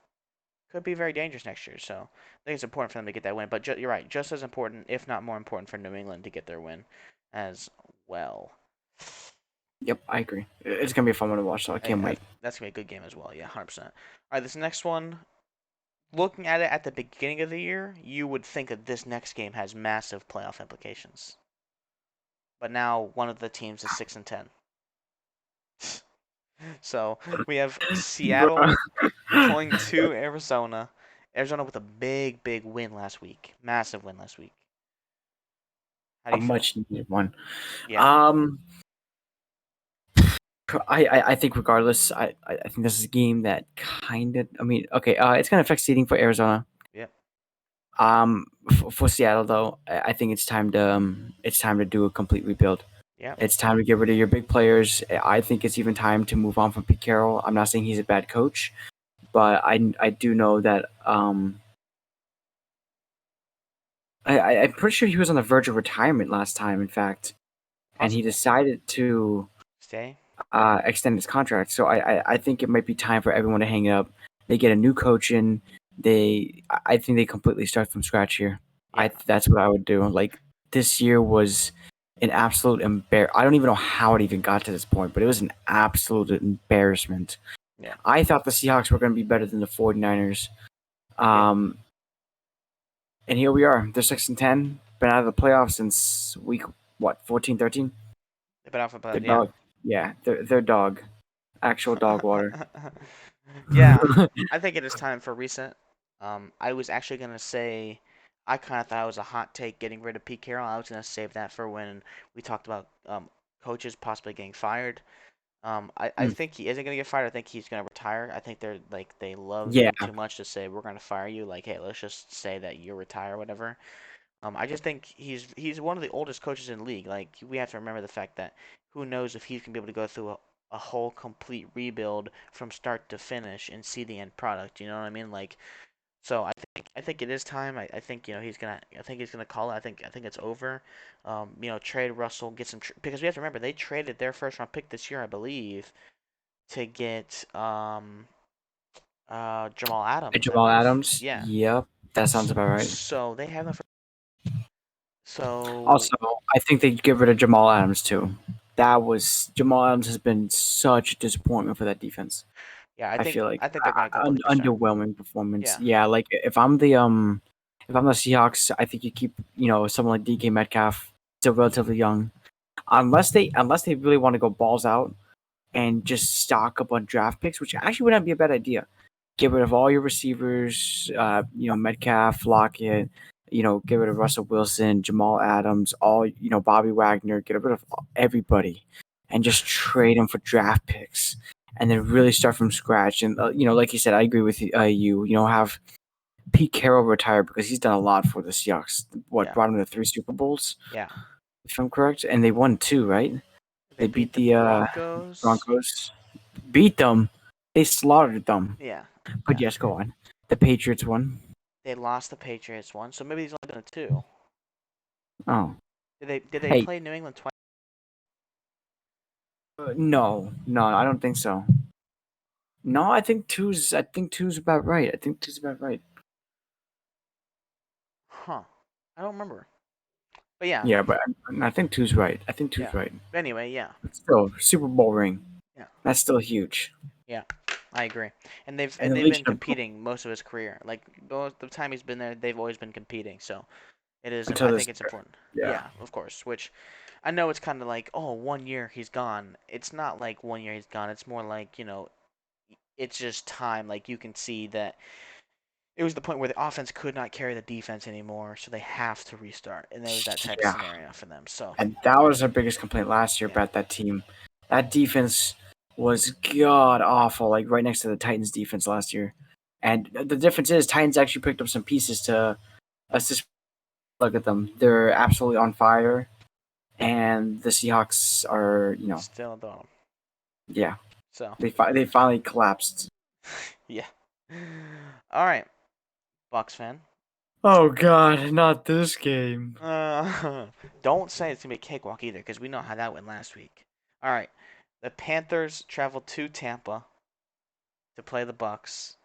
could be very dangerous next year. So I think it's important for them to get that win. But you're right, just as important, if not more important, for New England to get their win as well. Yep, I agree. It's gonna be a fun one to watch, so I Hey, can't wait. that's gonna be a good game as well. Yeah, 100%. All right, this next one. Looking at it at the beginning of the year, you would think that this next game has massive playoff implications. But now one of the teams is 6-10. So we have Bro, Seattle going to Arizona. Arizona with a big win last week, massive win last week. How do a you feel? much needed one. Yeah, Um, I think regardless, I think this is a game that kind of. I mean, okay, it's gonna affect seeding for Arizona. yeah, For Seattle though, I think it's time to do a complete rebuild. yeah, It's time to get rid of your big players. I think it's even time to move on from Pete Carroll. I'm not saying he's a bad coach, but I do know that I'm pretty sure he was on the verge of retirement last time. In fact, and he possibly. decided to Stay. extend his contract. So I think it might be time for everyone to hang it up. They get a new coach in. I think they completely start from scratch here. Yeah, That's what I would do. Like this year was an absolute I don't even know how it even got to this point, but it was an absolute embarrassment. yeah, I thought the Seahawks were going to be better than the 49ers. yeah. Um, and here we are. They're 6-10. Been out of the playoffs since week what 14, 13. They've been out for They're blood. Yeah. dog. Yeah, they're dog. Actual dog water. Yeah, I think it is time for reset. I was actually gonna say, I kind of thought it was a hot take getting rid of Pete Carroll. I was gonna save that for when we talked about coaches possibly getting fired. I Mm, think he isn't gonna get fired. I think he's gonna retire. I think they're like they love yeah, him too much to say we're gonna fire you. Like, hey, let's just say that you retire, or whatever. I just think he's one of the oldest coaches in the league. Like we have to remember the fact that who knows if he's gonna be able to go through a whole complete rebuild from start to finish and see the end product. You know what I mean? Like so I think it is time. I think he's gonna call it. I think it's over. Trade Russell, get some because we have to remember they traded their first round pick this year, I believe, to get Jamal Adams, I Jamal believe. Adams. Yeah. Yep, that sounds So, about right. so they have so Also, I think they get rid of Jamal Adams too. That was Jamal Adams has been such a disappointment for that defense. yeah, I I think feel like I think they're gonna go with Christian. underwhelming performance. Yeah, Yeah, like if I'm the Seahawks, I think you keep someone like DK Metcalf, still relatively young, unless they really want to go balls out and just stock up on draft picks, which actually would not be a bad idea. Get rid of all your receivers, Metcalf, Lockett, get rid of Russell Wilson, Jamal Adams, Bobby Wagner, get rid of everybody and just trade them for draft picks and then really start from scratch. And, like you said, I agree with have Pete Carroll retire because he's done a lot for the Seahawks. What, yeah, brought him to 3 Super Bowls, yeah. if I'm correct? And they won 2, right? They They beat beat the the Broncos. Broncos, beat them. They slaughtered them. Yeah, But yeah. yes, go on. The Patriots won. They lost the Patriots one, so maybe he's only been a two. Oh, Did they hey, play New England twice? no, no, I don't think so. No, I think two's about right. I think two's about right. Huh. I don't remember. But yeah, Yeah, but I think two's right. I think two's yeah. right. But anyway, yeah, But still, Super Bowl ring. yeah, That's still huge. yeah. I agree. And they've And and the they've been Legion of Boom competing most of his career. Like both the time he's been there, they've always been competing. So it is. until I this think it's year. important. Yeah. Yeah, of course. Which I know it's kind of like, oh, 1 year he's gone. It's not like 1 year he's gone. It's more like it's just time. Like you can see that it was the point where the offense could not carry the defense anymore, so they have to restart, and it was that type of Yeah. scenario for them. So And that was our biggest complaint last year yeah, about that team. That defense was god awful, like right next to the Titans defense last year. And the difference is Titans actually picked up some pieces to assist. Look at them; they're absolutely on fire. And the Seahawks are, still don't. yeah, So they finally collapsed. yeah. All right, Bucks fan. Oh God, not this game. Don't say it's gonna be a cakewalk either, because we know how that went last week. All right, the Panthers travel to Tampa to play the Bucks.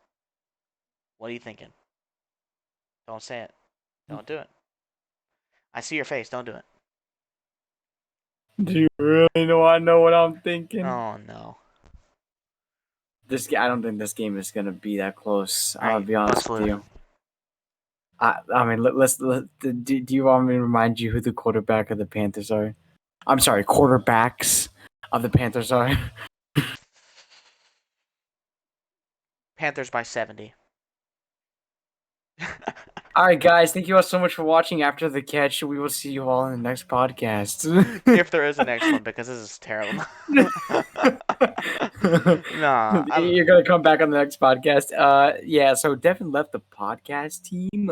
What are you thinking? Don't say it. Don't do it. I see your face. Don't do it. Do you really know what I'm thinking? Oh no. I don't think this game is gonna be that close. All I'll right, be honest bust with loose. you. I mean, do you want me to remind you who the quarterback of the Panthers are? I'm sorry, quarterbacks of the Panthers are. Panthers by 70. All right, guys, thank you all so much for watching After the Catch. We will see you all in the next podcast. If there is a next one, because this is terrible. Nah, You're gonna come back on the next podcast. Yeah. So Devin left the podcast team.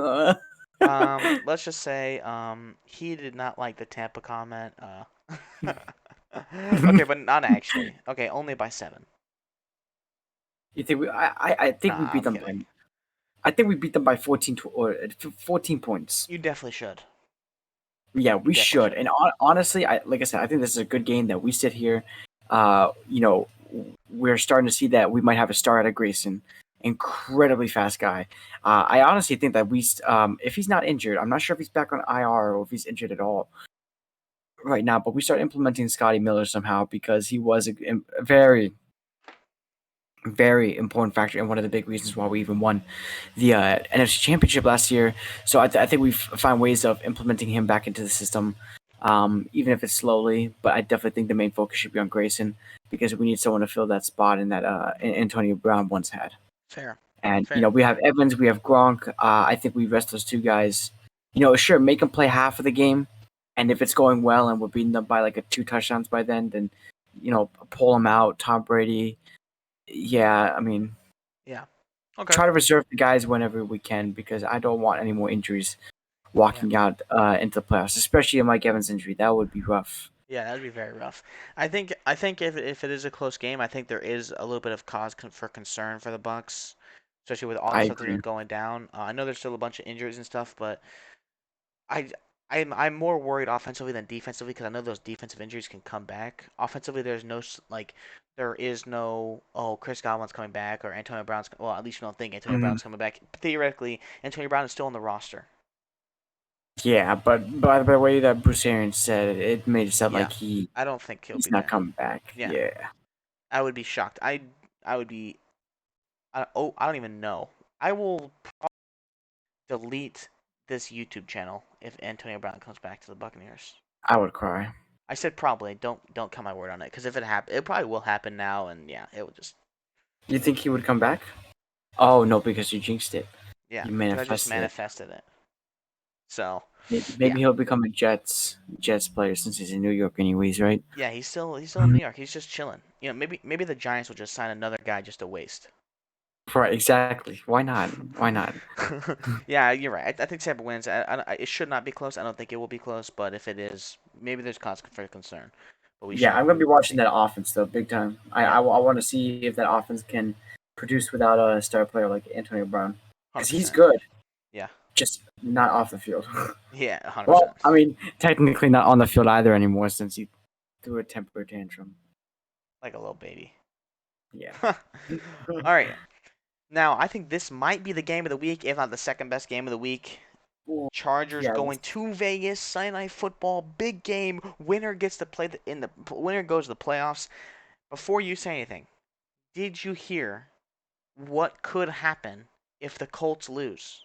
let's just say he did not like the Tampa comment. Okay, but not actually. Okay, only by 7. You think I think we Nah, beat I'm them kidding. by. I think we beat them by 14 points. You definitely should. Yeah, You we definitely should. should. And honestly, like I said, I think this is a good game that we sit here. You know, we're starting to see that we might have a star out of Grayson. Incredibly fast guy. I honestly think that if he's not injured, I'm not sure if he's back on IR or if he's injured at all right now. But we start implementing Scotty Miller somehow because he was a very, very important factor and one of the big reasons why we even won the NFC Championship last year. So I think we find ways of implementing him back into the system, even if it's slowly. But I definitely think the main focus should be on Grayson because we need someone to fill that spot in that Antonio Brown once had. Fair. And Fair. we have Evans, we have Gronk. I think we rest those two guys. Sure, make them play half of the game, and if it's going well and we're beating them by like 2 touchdowns by then pull them out. Tom Brady. Yeah, I mean, Yeah. Okay. try to reserve the guys whenever we can because I don't want any more injuries Yeah. walking out into the playoffs, especially a Mike Evans injury. That would be rough. Yeah, that'd be very rough. I think if it is a close game, I think there is a little bit of cause for concern for the Bucks, especially with all the I stuff that's agree. been going down. I know there's still a bunch of injuries and stuff, but I I'm more worried offensively than defensively because I know those defensive injuries can come back. Offensively, there's no there is no Chris Godwin's coming back or Antonio Brown's well at least we don't think Antonio Mhm. Brown's coming back. Theoretically, Antonio Brown is still on the roster. Yeah, but by the way that Bruce Arians said it, it made it sound Yeah, like I don't think he'll he's be not there. coming back. Yeah, Yeah, I would be shocked. I would be I don't even know. I will delete this YouTube channel if Antonio Brown comes back to the Buccaneers. I would cry. I said probably. Don't count my word on it because if it happen, it probably will happen now, and yeah, it will just You think he would come back? Oh no, because you jinxed it. yeah You because I just manifested it. manifested it. So yeah, Maybe he'll become a Jets player since he's in New York anyways, right? yeah, he's still in New York. He's just chilling. Maybe the Giants will just sign another guy just to waste. Right, exactly. Why not? Why not? Yeah, you're right. I think Tampa wins. It should not be close. I don't think it will be close, but if it is, maybe there's cause for concern. But we Yeah, shall I'm gonna be watching see. that offense though, big time. Yeah, I want to see if that offense can produce without a star player like Antonio Brown, because he's 100%. good, Yeah, just not off the field. yeah, 100%. Well, I mean, technically not on the field either anymore since he threw a temper tantrum. Like a little baby. Yeah. All right. Now, I think this might be the game of the week, if not the second best game of the week. Well, Chargers yeah. going to Vegas, Sunday Night Football, big game. Winner gets to play winner goes to the playoffs. Before you say anything, did you hear what could happen if the Colts lose?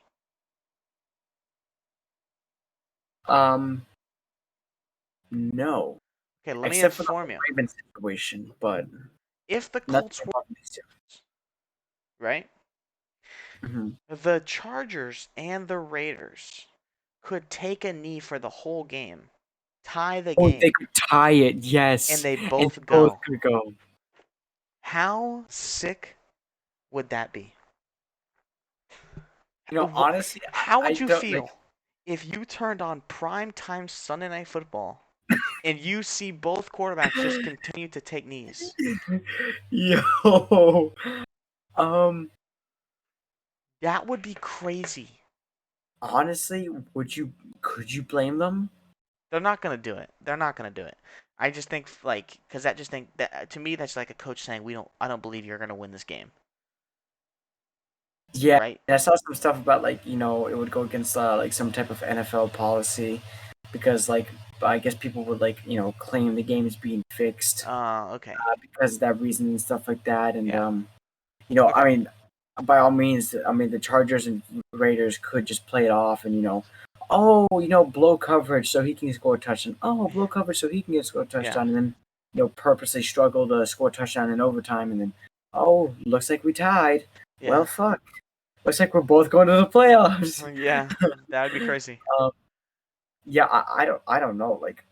Um, no, Okay, let me except for the inform whole you. Ravens situation, but If the nothing Colts were about these two. right, Mhm. the Chargers and the Raiders could take a knee for the whole game, tie the Oh, they game, could tie it, and yes, they and both both go. could go. How sick would that be? Honestly, How I would you don't like. feel if you turned on prime time Sunday Night Football and you see both quarterbacks just continue to take knees? Yo, um, That would be crazy. honestly, could you blame them? They're not gonna do it. They're not gonna do it. I just think because that just think that to me that's like a coach saying I don't believe you're gonna win this game, Yeah, right? I saw some stuff about it would go against like some type of NFL policy because like I guess people would claim the game is being fixed Okay. because of that reason and stuff like that. And Yeah. I Okay. mean, by all means, I mean the Chargers and Raiders could just play it off and blow coverage so he can score a touchdown. Oh, blow coverage so he can score a Yeah. touchdown, and then purposely struggle to score a touchdown in overtime, and then looks like we tied. Well, Yeah. fuck. Looks like we're both going to the playoffs. Yeah. That would be crazy. um, yeah, I don't know. Like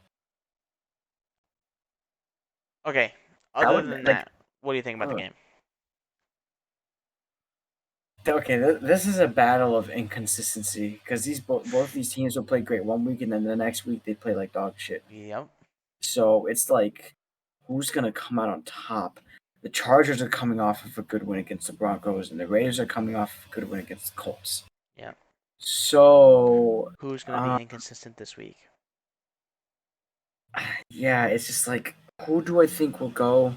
Okay. that Other would than that, what do you think about the uh, game? okay. This is a battle of inconsistency because both these teams will play great one week and then the next week they play like dog shit. Yep. So it's like, who's gonna come out on top? The Chargers are coming off of a good win against the Broncos, and the Raiders are coming off of a good win against the Colts. Yep. So, Who's gonna be inconsistent this week? yeah, it's just like, who do I think will go?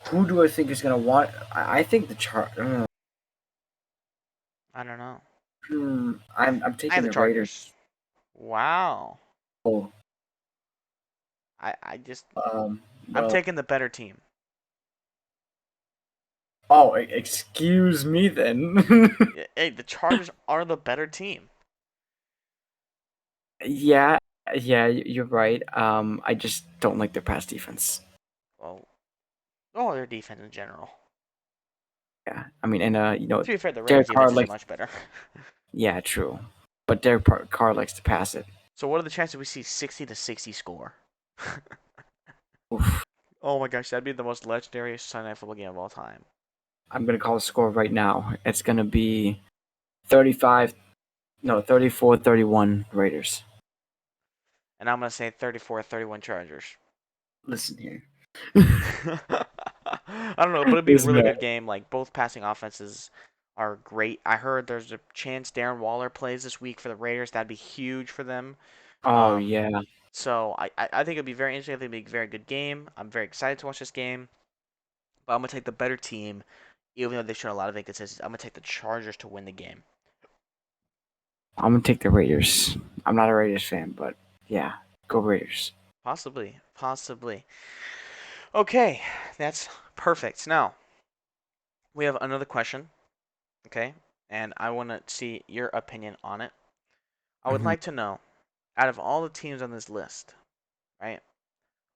Who do I think is gonna want? I think the I don't know. I'm I have taking the the Raiders. Chargers. Wow. Oh, I just um, I'm well, taking the better team. excuse me then. Hey, the Chargers are the better team. Yeah, yeah, you're right. I just don't like their pass defense. Well, oh, their defense in general. Yeah, I mean, and To be fair, the Raiders Derek Carr defense is likes. much better. Yeah, true, but Derek Carr likes to pass it. So what are the chances we see 60-60 score? Oof. Oh my gosh, that'd be the most legendary Sunday Night Football game of all time. I'm gonna call the score right now. It's gonna be 35, no, 34-31 Raiders. And I'm gonna say 34-31 Chargers. Listen here. I don't know, but it'd be a This really man. good game. Like both passing offenses are great. I heard there's a chance Darren Waller plays this week for the Raiders. That'd be huge for them. Oh Um, yeah, so I think it'd be very interesting. I think it'd be a very good game. I'm very excited to watch this game. But I'm gonna take the better team, even though they've shown a lot of inconsistency. I'm gonna take the Chargers to win the game. I'm gonna take the Raiders. I'm not a Raiders fan, but yeah, go Raiders. Possibly, possibly. Okay, that's perfect. Now we have another question. Okay, and I want to see your opinion on it. I would Hmm. like to know, out of all the teams on this list, right?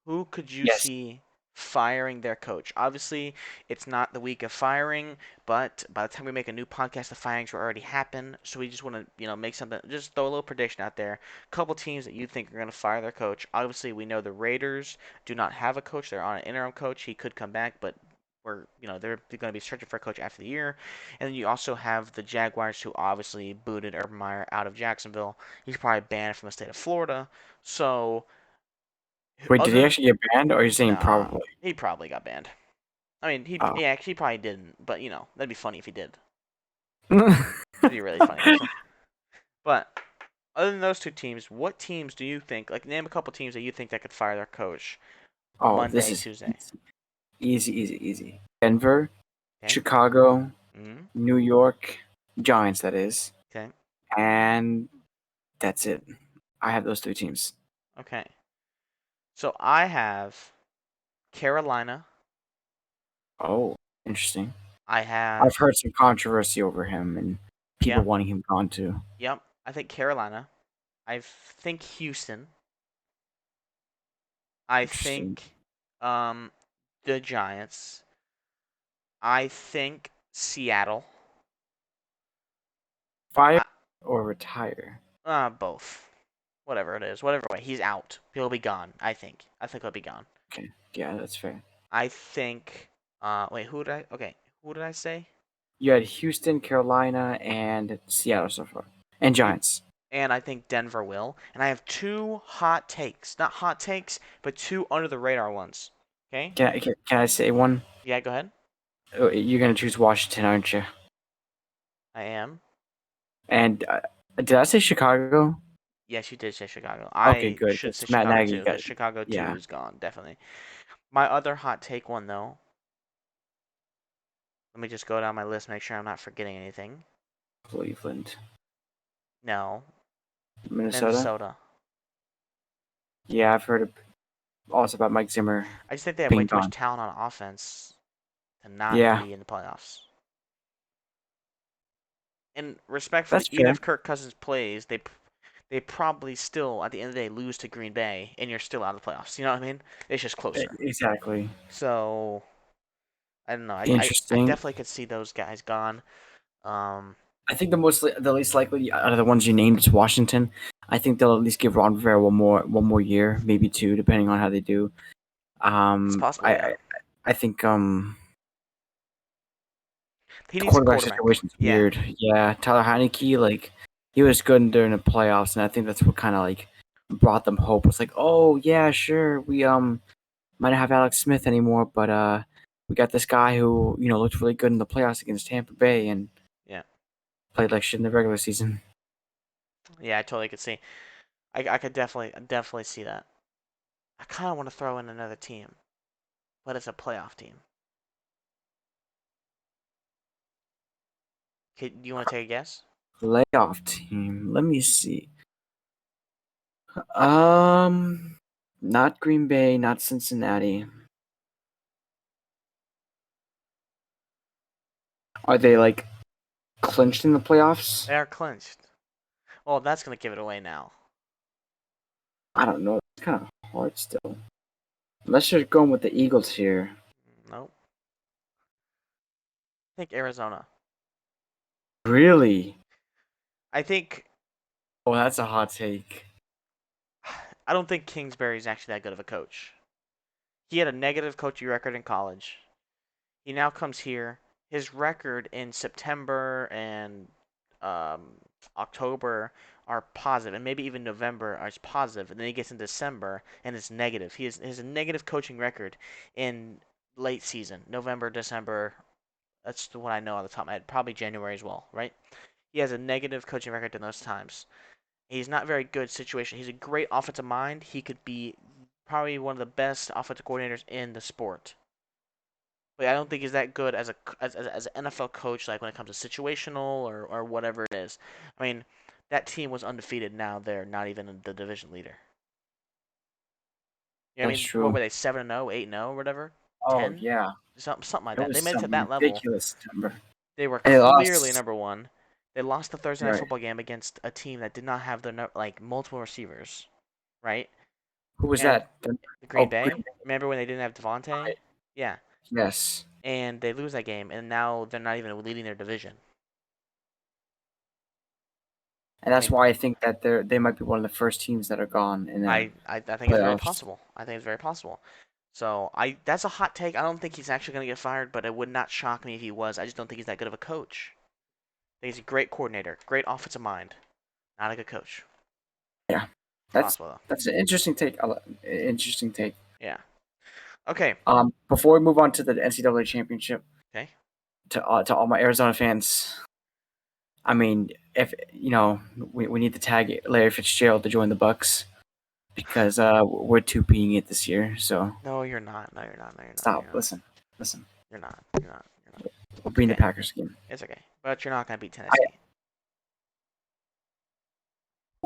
Who could you Yes, see firing their coach? Obviously, it's not the week of firing, but by the time we make a new podcast, the firings will already happen. So we just want to, make something, just throw a little prediction out there. A couple teams that you think are going to fire their coach. Obviously, we know the Raiders do not have a coach; they're on an interim coach. He could come back, but they're going to be searching for a coach after the year. And then you also have the Jaguars, who obviously booted Urban Meyer out of Jacksonville. He's probably banned from the state of Florida. So wait, did he other actually get banned, or are you saying Nah, probably? he probably got banned. I mean, he Oh. actually probably didn't, but that'd be funny if he did. That'd be really funny actually. But other than those two teams, what teams do you think? Like, name a couple teams that you think that could fire their coach Oh, this Monday, is Tuesday. easy, easy, easy. Denver, Okay. Chicago, Hmm. New York, Giants, that is, Okay. and that's it. I have those three teams. Okay. So I have Carolina. Oh, interesting. I I've have. heard some controversy over him and people Yep. wanting him gone too. Yep. I think Carolina. I think Houston. I Interesting. think the Giants. I think Seattle. Fire I, or retire? Both. Whatever it is. Whatever way. He's out. He'll be gone, I think. I think he'll be gone. Okay, yeah, that's fair. I think wait, who did I say? You had Houston, Carolina, and Seattle so far, and Yep. Giants. And I think Denver will. And I have two hot takes. Not hot takes, but two under the radar ones. Okay? Can I say one? Yeah, go ahead. You're gonna choose Washington, aren't you? I am. And did I say Chicago? Yes, you did say Chicago. Okay, I good. should say Because Matt Chicago Nagy too, got because Chicago too yeah, is gone, definitely. My other hot take one though, let me just go down my list, make sure I'm not forgetting anything. Cleveland, No, Minnesota. Minnesota. Yeah, I've heard also about Mike Zimmer I just think they have way being too much gone. talent on offense to not Yeah, be in the playoffs. And respectfully, that's even fair. if Kirk Cousins plays, they probably still at the end of the day lose to Green Bay, and you're still out of the playoffs. You know what I mean? It's just closer. Exactly. So I don't know. I Interesting. definitely could see those guys gone. Um, I think the least likely out of the ones you named is Washington. I think they'll at least give Ron Rivera one more year, maybe two, depending on how they do. it's Um, possible, I yeah. I, I think He the needs a quarterback quarterback. situation's Yeah, weird. Yeah, Tyler Heineke, like he was good during the playoffs, and I think that's what kind of like brought them hope. It's like, oh yeah, sure, we might not have Alex Smith anymore, but we got this guy who looked really good in the playoffs against Tampa Bay and yeah, played like shit in the regular season. yeah. I totally could see. I could definitely see that. I kind of want to throw in another team, but it's a playoff team. Do you want to take a guess? Playoff team. Let me see. Um, not Green Bay, not Cincinnati. Are they like clinched in the playoffs? They are clinched. Well, that's gonna give it away now. I don't know. It's kind of hard still. Unless you're going with the Eagles here. Nope. I think Arizona. Really? I think Oh, that's a hot take. I don't think Kingsbury is actually that good of a coach. He had a negative coaching record in college. He now comes here. His record in September and um, October are positive, and maybe even November is positive, and then he gets in December and it's negative. He has a negative coaching record in late season, November, December. That's the one I know on the top of my head. Probably January as well, right? He has a negative coaching record in those times. He's not very good situation. He's a great offensive mind. He could be probably one of the best offensive coordinators in the sport. But I don't think he's that good as an NFL coach, like when it comes to situational or whatever it is. I mean, that team was undefeated. Now they're not even the division leader. You know what I That's mean? What true. were they, 7-0, 8-0, whatever? Oh 10? yeah, Something like it that. They was made it to some that level. ridiculous number. They were And they clearly lost. number one. They lost the Thursday night Right. football game against a team that did not have their like multiple receivers, right? Who was And that? the Oh, Green Green Bay. Bay. Remember when they didn't have Devontae? Right. Yeah. Yes. And they lose that game, and now they're not even leading their division. And I that's mean, why I think that they might be one of the first teams that are gone in the I think it's very playoffs. possible. I think it's very possible. So that's a hot take. I don't think he's actually gonna get fired, but it would not shock me if he was. I just don't think he's that good of a coach. I think he's a great coordinator, great offensive mind, not a good coach. Yeah, It's that's possible though. that's an interesting take. Interesting take. Yeah. Okay. Before we move on to the NCAA championship, Okay. to all my Arizona fans, I mean, if we need to tag Larry Fitzgerald to join the Bucks because we're two peeing it this year. So No, you're not. No, you're not. No, you're not. stop. You're not. Listen. You're not. You're not. You're not. We're It's beating the okay. Packers again. It's okay. But you're not gonna beat I Tennessee.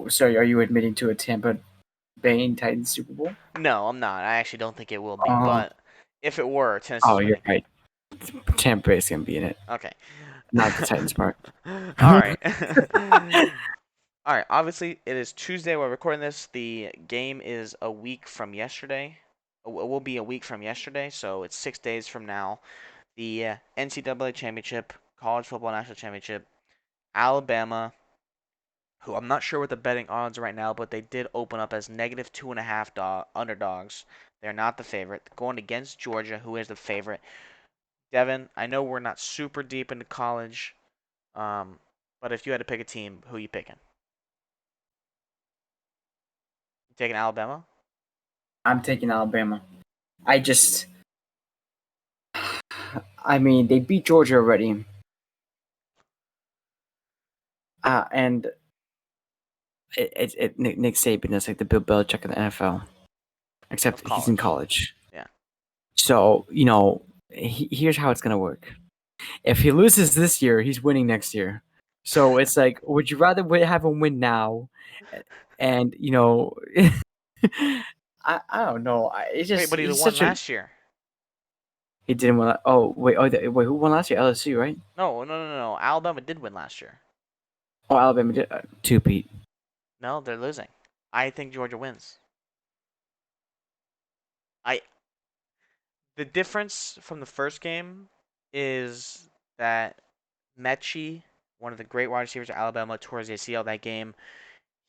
sorry, are you admitting to a Tampa Bay Titans Super Bowl? No, I'm not. I actually don't think it will be. Oh, But if it were, oh, Tennessee's you're winning. right. Tampa Bay's gonna be in it, Okay. not the Titans part. All right. All right. Obviously, it is Tuesday. We're recording this. The game is a week from yesterday. It will be a week from yesterday, so it's 6 days from now. The NCAA championship, college football national championship. Alabama, who I'm not sure what the betting odds are right now, but they did open up as negative 2.5 underdogs. They're not the favorite. Going against Georgia, who is the favorite. Devin, I know we're not super deep into college, um, but if you had to pick a team, who you picking? You taking Alabama? I'm taking Alabama. I just, I mean, they beat Georgia already, and Nick Saban is like the Bill Belichick of the NFL, Of except he's in college. college. Yeah. So here's how it's gonna work. If he loses this year, he's winning next year. So it's like, would you rather have him win now, and I don't know. It's Wait, just but he he's won such a last year. he didn't win. Oh wait, wait, who won last year? LSU, right? No, no, no, no. Alabama did win last year. Oh, Alabama did two Pete. No, they're losing. I think Georgia wins. I The difference from the first game is that Mechie, one of the great wide receivers at Alabama, towards the ACL that game.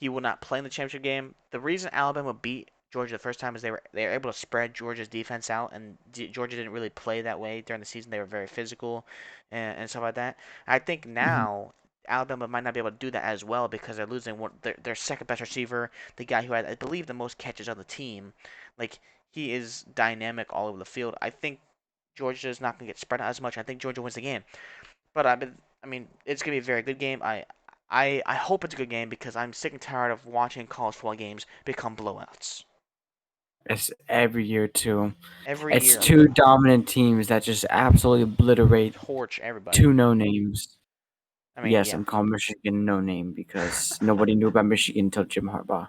He will not play in the championship game. The reason Alabama beat Georgia the first time is they were able to spread Georgia's defense out, and Georgia didn't really play that way during the season. They were very physical and stuff like that. I think Mm-hmm. now Alabama might not be able to do that as well because they're losing their second best receiver, the guy who had, I believe, the most catches on the team. Like, he is dynamic all over the field. I think Georgia is not going to get spread out as much. I think Georgia wins the game. But I mean, it's gonna be a very good game. I hope it's a good game because I'm sick and tired of watching college football games become blowouts It's every year too. every It's year. two dominant teams that just absolutely obliterate Torch everybody. two no names. I mean, Yes, yeah. I'm calling Michigan no name because nobody knew about Michigan until Jim Harbaugh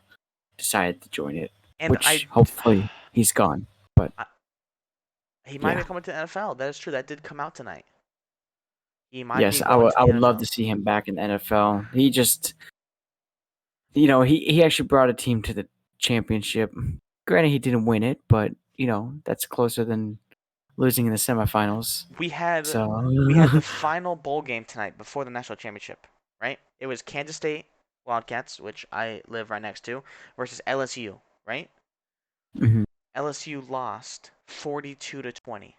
decided to join it, And which hopefully he's gone. But I he might be yeah, coming to the NFL. That is true. That did come out tonight. He might be yes, going to I the would love to NFL. see him back in the NFL. He just, he actually brought a team to the championship. Granted, he didn't win it, but that's closer than losing in the semifinals. We had So we had the final bowl game tonight before the national championship, right? It was Kansas State Wildcats, which I live right next to, versus LSU, right? mhm. LSU lost 42-20.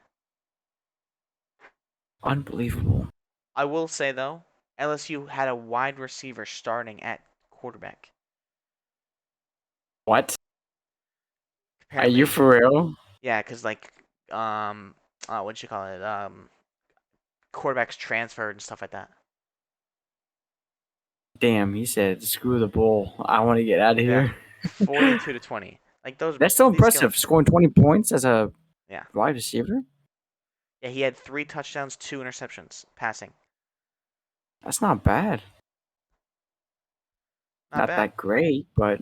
Unbelievable. I will say though, LSU had a wide receiver starting at quarterback. What? Are you Apparently, for real? yeah, because like what you call it? Quarterbacks transferred and stuff like that. Damn, he said, "Screw the bull. I want to get out of Yeah, here." 42-20. Like That's still these skill. impressive. Scoring 20 points as a Yeah, wide receiver. yeah. He had 3 touchdowns, 2 interceptions passing. That's not bad. Not Not bad. that great, but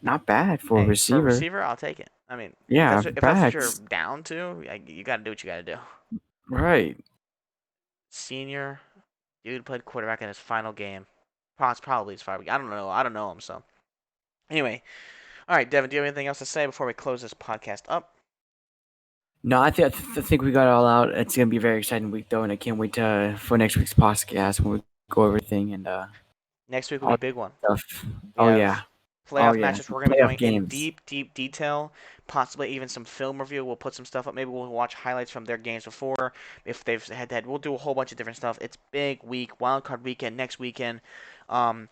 not bad for a Hey, for a receiver. receiver, I'll take it. I mean, Yeah, if that's what you're facts. down to, you gotta do what you gotta do. Right. Senior dude played quarterback in his final game. Probably his final. I don't know. I don't know him. So anyway, all right, Devin. Do you have anything else to say before we close this podcast up? No, I think we got it all out. It's gonna be a very exciting week though, and I can't wait for next week's podcast when we go over everything and Next week will be all a big one. that stuff. We Oh have yeah, playoff matches. We're gonna be playoff going in games. deep, deep detail. Possibly even some film review. We'll put some stuff up. Maybe we'll watch highlights from their games before if they've had that. We'll do a whole bunch of different stuff. It's big week, wild card weekend next weekend. A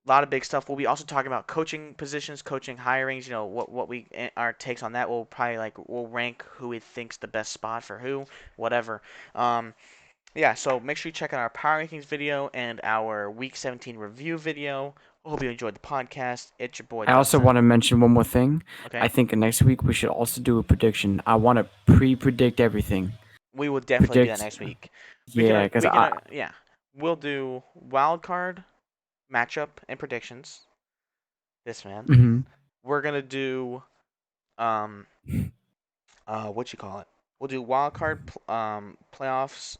lot of big stuff. We'll be also talking about coaching positions, coaching hirings. You know what we our takes on that. We'll probably we'll rank who we think's the best spot for who, whatever. Um, yeah. So make sure you check out our power rankings video and our week 17 review video. Hope you enjoyed the podcast. It's your boy I also Dustin. want to mention one more thing. I Okay. think next week we should also do a prediction. I want to pre-predict everything. We will definitely do that Predict, next week. yeah, because We can I. yeah. We'll do wild card matchup and predictions. This man. Mhm. We're gonna do um what you call it? We'll do wild card playoffs.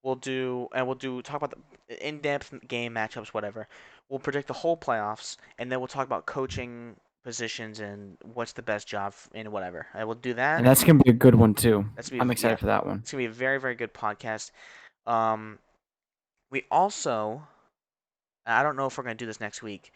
We'll do talk about the in-depth game matchups, whatever. We'll predict the whole playoffs, and then we'll talk about coaching positions and what's the best job in whatever. I will do And that. that's gonna be a good one too. That's gonna I'm be yeah, excited for that one. it's gonna be a very very good podcast. Um, we also I don't know if we're gonna do this next week.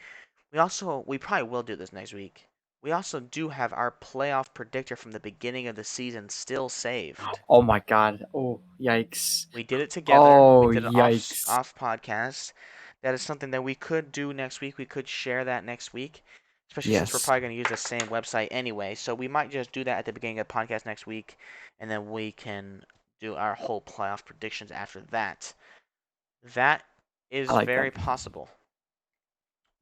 We probably will do this next week. We also do have our playoff predictor from the beginning of the season still saved. Oh my god. Oh yikes. We did it together. We Oh did it yikes. off podcast. That is something that we could do next week. We could share that next week, especially since we're Yes. probably going to use the same website anyway. So we might just do that at the beginning of the podcast next week, and then we can do our whole playoff predictions after that. That I is like that. very possible.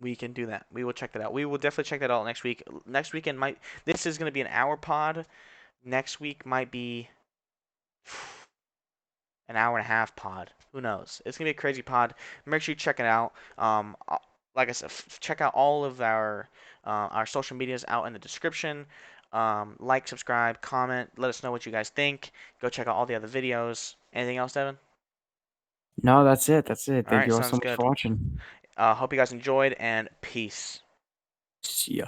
We can do that. We will check that out. We will definitely check that out next week. Next weekend might. This is going to be an hour pod. Next week might be an hour and a half pod. Who knows? It's gonna be a crazy pod. Make sure you check it out. like I said, check out all of our social medias out in the description. Like, subscribe, comment. Let us know what you guys think. Go check out all the other videos. Anything else, Devin? No, that's it. That's it. All Thank right, you all so sounds much good. for watching. Hope you guys enjoyed, and peace. See ya.